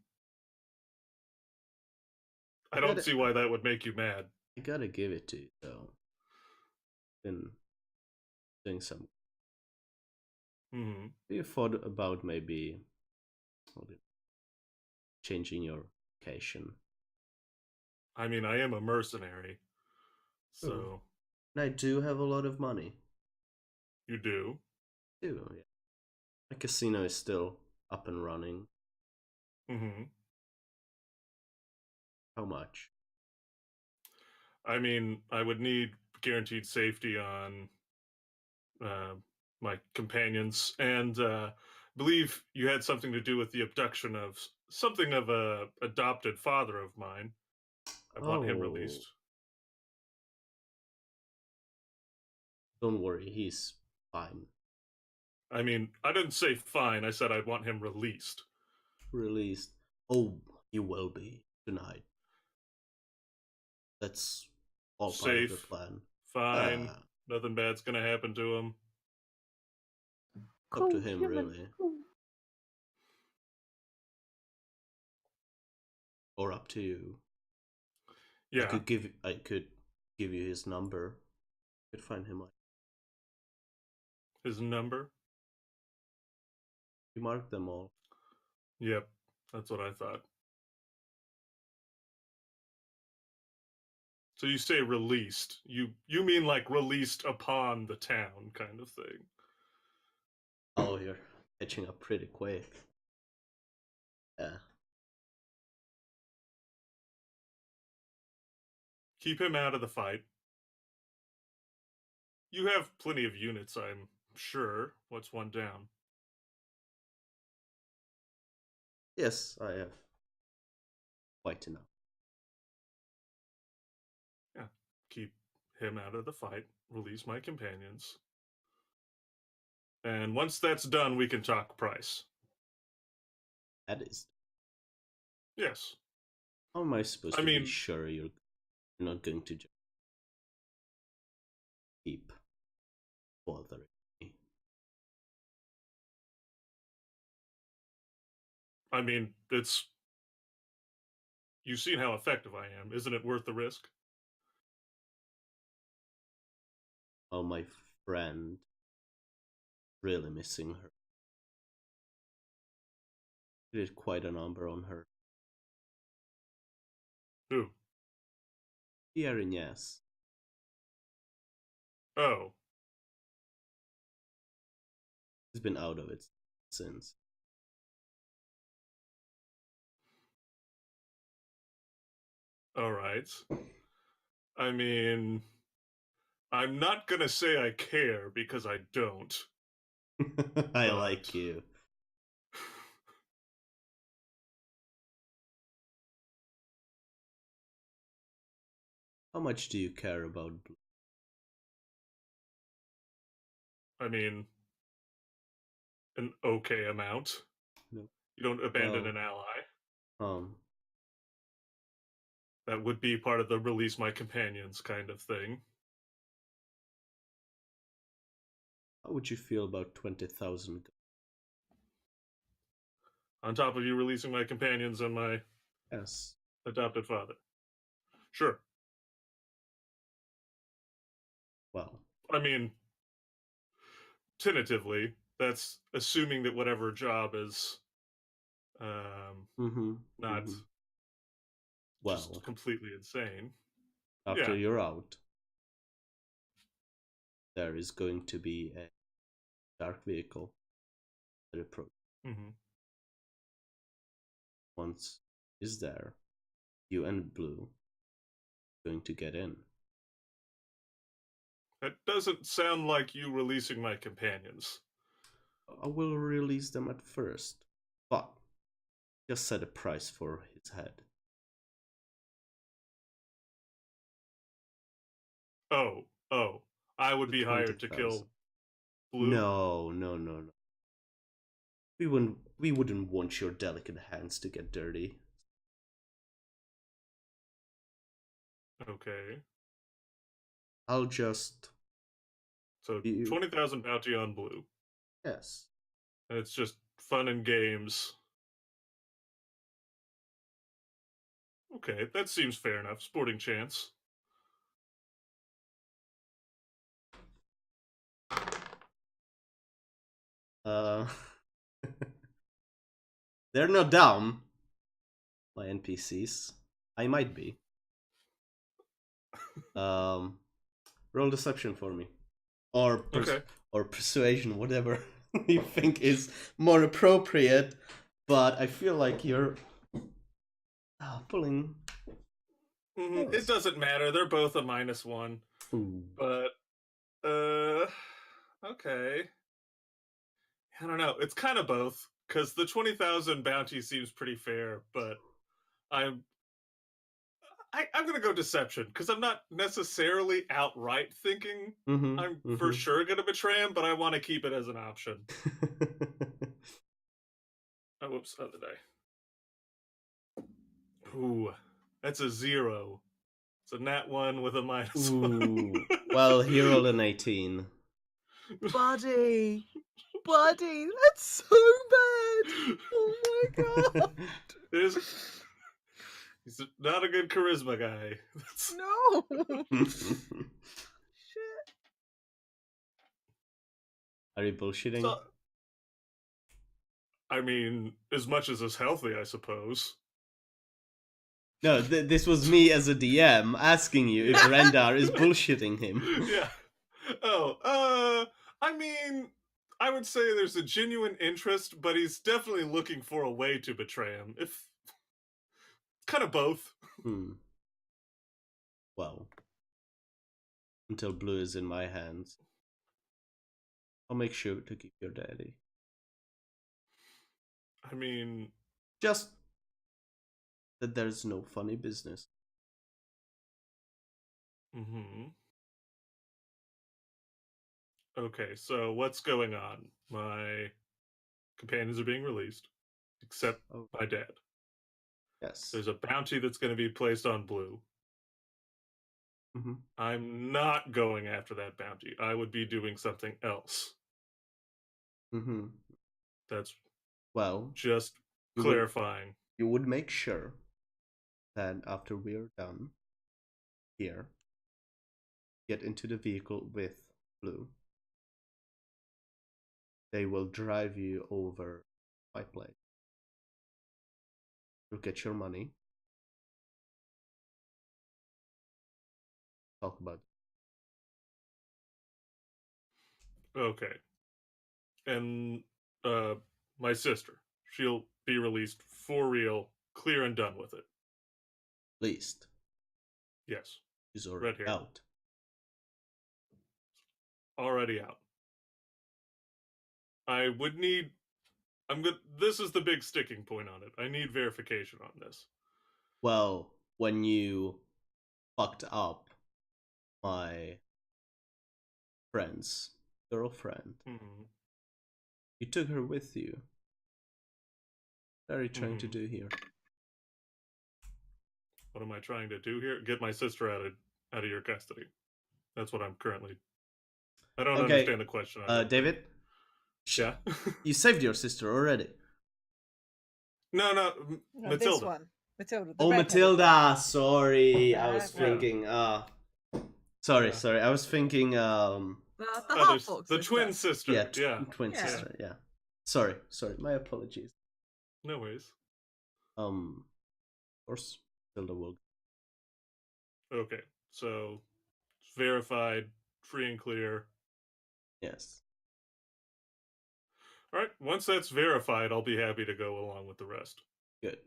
I don't see why that would make you mad. I gotta give it to you, though. Been doing some. Mm-hmm. You thought about maybe changing your location? I mean, I am a mercenary, so... And I do have a lot of money. You do? Yeah. My casino is still up and running. Mm-hmm. How much? I mean, I would need guaranteed safety on my companions, and believe you had something to do with the abduction of something of a adopted father of mine. I want him released. Don't worry, he's fine. I mean, I didn't say fine. I said I want him released. Released. Oh, he will be tonight. That's all part of the Safe, plan. fine, nothing bad's gonna happen to him. Up to him, really. Or up to you. Yeah. I could give you his number. You could find him. His number? You marked them all. Yep, that's what I thought. So you say released. You mean like released upon the town kind of thing. Oh, you're catching up pretty quick. Yeah. Keep him out of the fight. You have plenty of units, I'm sure. What's one down? Yes, I have. Quite enough. Yeah. Keep him out of the fight. Release my companions. And once that's done, we can talk price. That is. Yes. How am I supposed to be sure you're not going to just keep bothering me? I mean, it's... You've seen how effective I am. Isn't it worth the risk? Oh, my friend. Really missing her. You did quite a number on her. Who? Erin, yes. Oh. He's been out of it since. Alright. I mean... I'm not gonna say I care, because I don't. I like you. How much do you care about Blue? I mean, an okay amount. No. You don't abandon an ally. That would be part of the release my companions kind of thing. How would you feel about 20,000? On top of you releasing my companions and my adopted father. Sure. Well. I mean, tentatively, that's assuming that whatever job is not just completely insane. After you're out, there is going to be a dark vehicle that approaches. Once is there, you and Blue are going to get in. That doesn't sound like you releasing my companions. I will release them at first, but just set a price for his head. Oh, I would be hired to kill Blue? No. We wouldn't want your delicate hands to get dirty. Okay. I'll just... So 20,000 bounty on Blue. Yes. And it's just fun and games. Okay, that seems fair enough. Sporting chance. Uh, they're not dumb, my NPCs. I might be. Roll deception for me, or Okay. or persuasion, whatever you think is more appropriate. But I feel like you're pulling. It doesn't matter. They're both a -1. Ooh. But okay. I don't know. It's kind of both because the 20,000 bounty seems pretty fair, but I'm gonna go deception because I'm not necessarily outright thinking I'm for sure gonna betray him, but I want to keep it as an option. Oh, whoops, other die. Ooh, that's a 0. It's a nat 1 with a -1. Well, he rolled an 18. Buddy, that's so bad. Oh my god. He's not a good charisma guy. No. Shit. Are you bullshitting? So, I mean, as much as is healthy, I suppose. No, this was me as a DM asking you if Rendar is bullshitting him. Yeah. Oh, I mean, I would say there's a genuine interest, but he's definitely looking for a way to betray him. If kind of both. Well, until blue is in my hands, I'll make sure to keep your daddy. I mean, just that there's no funny business. Okay, so what's going on? My companions are being released, except my dad. Yes. There's a bounty that's going to be placed on blue. I'm not going after that bounty. I would be doing something else. That's just clarifying. You would make sure that after we're done here, get into the vehicle with blue. They will drive you over my place. You'll get your money. Talk about it. Okay. And my sister, she'll be released for real, clear and done with it. Least. Yes. She's already out. Already out. I would need. This is the big sticking point on it. I need verification on this. Well, when you fucked up my friend's girlfriend, you took her with you. What are you trying to do here? What am I trying to do here? Get my sister out of your custody. That's what I'm currently. I don't understand the question. David? Yeah? You saved your sister already. No, Matilda. This one. Matilda. Matilda! Sorry, I was thinking. Sorry. I was thinking. The twin sister. Yeah, twin sister. Yeah. Sorry. My apologies. No worries. Of course, Matilda will. Okay, so it's verified, free and clear. Yes. All right. Once that's verified, I'll be happy to go along with the rest. Good.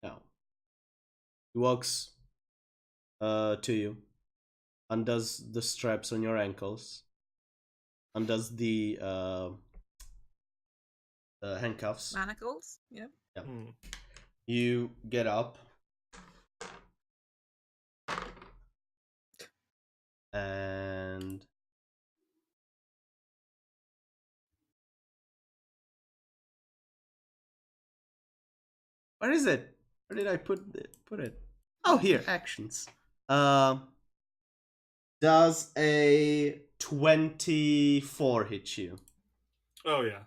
Now, he walks to you, undoes the straps on your ankles, undoes the handcuffs. Manacles? Yep. Yeah. You get up. And where is it? Where did I put it? Oh, here, actions. Does a 24 hit you? Oh yeah.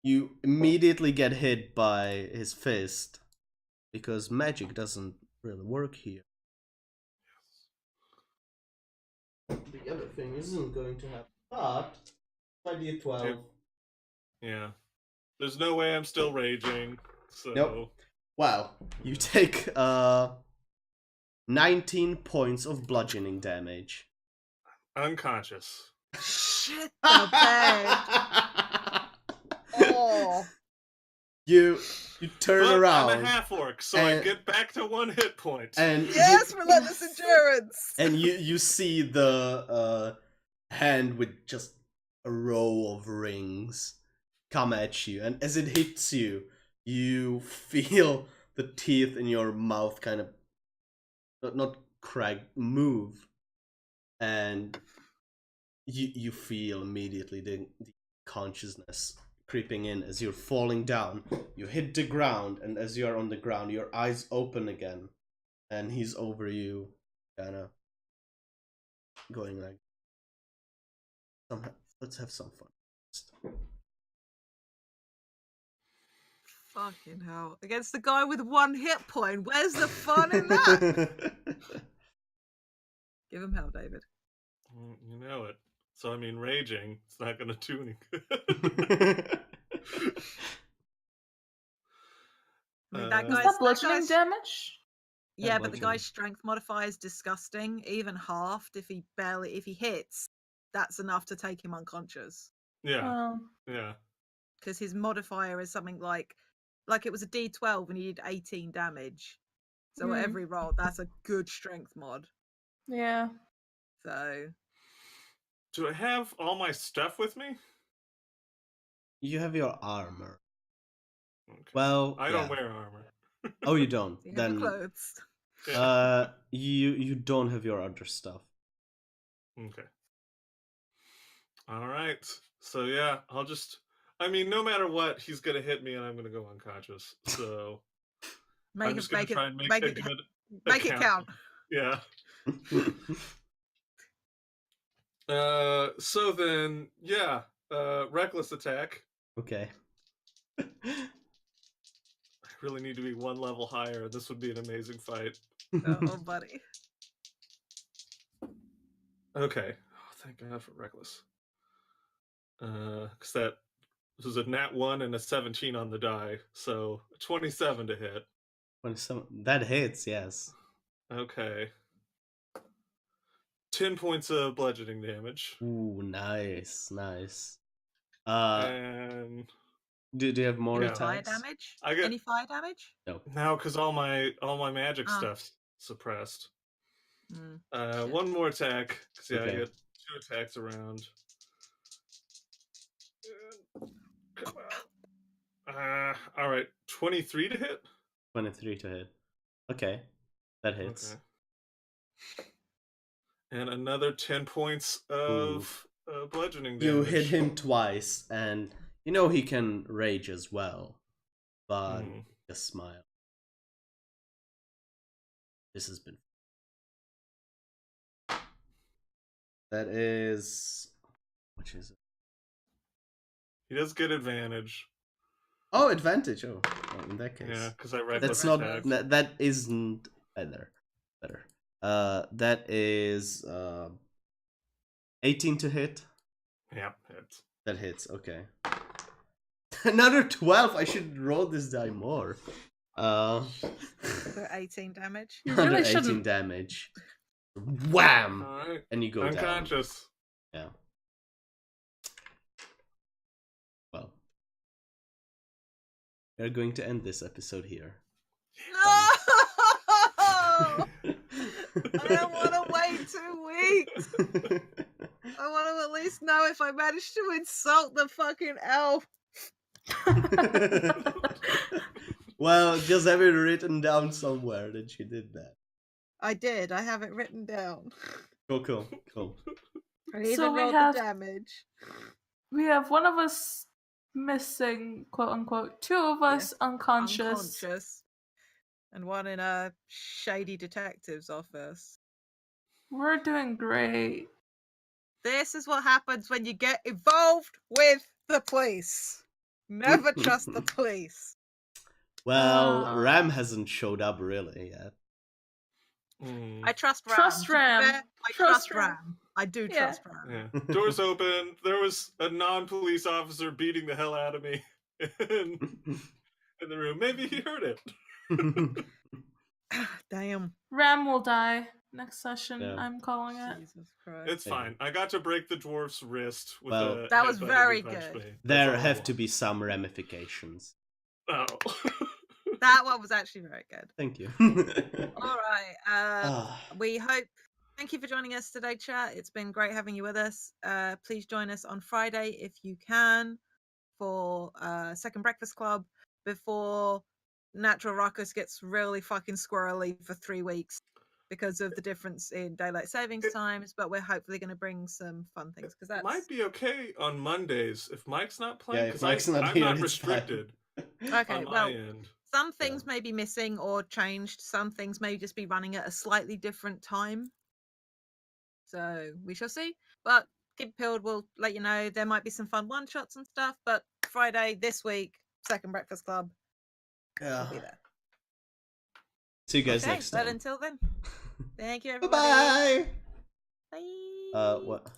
You immediately get hit by his fist because magic doesn't really work here. The other thing isn't going to happen, but my D12 Yeah. There's no way I'm still raging. So. Nope. Well, you take 19 points of bludgeoning damage. Unconscious. Shit the bed. Oh. You turn But around. I'm a half orc, so I get back to 1 hit point. And yes, relentless endurance. And you see the hand with just a row of rings come at you, and as it hits you, you feel the teeth in your mouth kind of not crack, move, and you feel immediately the consciousness creeping in as you're falling down. You hit the ground, and as you're on the ground, your eyes open again, and he's over you, kind of going like, let's have some fun. Fucking hell. Against the guy with 1 hit point. Where's the fun in that? Give him hell, David. You know it. So, I mean, raging, it's not going to do any good. I mean, that Is that bludgeoning damage? Yeah, but the guy's strength modifier is disgusting. Even halved, if he hits, that's enough to take him unconscious. Yeah. Yeah. Because his modifier is something like it was a D12 and he did 18 damage. So at every roll, that's a good strength mod. Yeah. So. Do I have all my stuff with me? You have your armor. Okay. Well, I don't wear armor. Oh, you don't? You have then your clothes. You don't have your other stuff. Okay. All right. So yeah, I'll just. I mean, no matter what, he's gonna hit me, and I'm gonna go unconscious. So I'm just gonna try and make it count. Yeah. So then, yeah. Reckless attack. Okay. I really need to be 1 level higher. This would be an amazing fight. Oh, buddy. Okay. Oh, thank God for reckless. Because this was a nat 1 and a 17 on the die, so 27 to hit. 27. That hits, yes. Okay. 10 points of bludgeoning damage. Ooh, nice. And do you have more attacks? Fire damage? I get... Any fire damage? No, because all my magic stuff's suppressed. 1 more attack, because I get 2 attacks around. Come on. All right, 23 to hit. 23 to hit. Okay, that hits. Okay. And another 10 points of bludgeoning damage. You hit him twice, and you know he can rage as well, but just smile. This has been. That is. Which is it? He does get advantage. Oh, advantage. Oh, in that case. Yeah, because I reckless That's attack. not. That isn't better. That is 18 to hit. Yeah, hits. That hits. Okay. Another 12. I should roll this die more. 18 damage. Another 18 damage. Wham! All right. And you go unconscious. Down. Yeah. Well, we're going to end this episode here. No! I don't want to wait 2 weeks. I want to at least know if I managed to insult the fucking elf. Well, just have it written down somewhere that she did that. I did. I have it written down. Cool. I even rolled the damage. We have one of us missing, quote unquote, 2 of us unconscious. And one in a shady detective's office. We're doing great. This is what happens when you get involved with the police. Never trust the police. Well, Ram hasn't showed up really yet. I trust Ram. Trust Ram. I trust Ram. I do trust Ram. Yeah. Doors open. There was a non-police officer beating the hell out of me in the room. Maybe he heard it. Damn. Ram will die next session. Yeah. I'm calling it. Jesus Christ. It's fine. I got to break the dwarf's wrist with Well, a that was headbutt very as he punched good. me. There have to be some ramifications. Oh. That one was actually very good. Thank you. All right. We hope. Thank you for joining us today, chat. It's been great having you with us. Please join us on Friday if you can for Second Breakfast Club before Natural Ruckus gets really fucking squirrely for 3 weeks because of the difference in daylight savings times. But we're hopefully going to bring some fun things because that might be okay on Mondays if Mike's not playing. Yeah, if Mike's not I'm here, not it's restricted. Okay, on my well, end. some things may be missing or changed. Some things may just be running at a slightly different time. So we shall see. But keep peeled. We'll let you know. There might be some fun one-shots and stuff. But Friday this week, Second Breakfast Club will be there. See you guys next time. But until then, thank you, everybody. Bye-bye. Bye. What?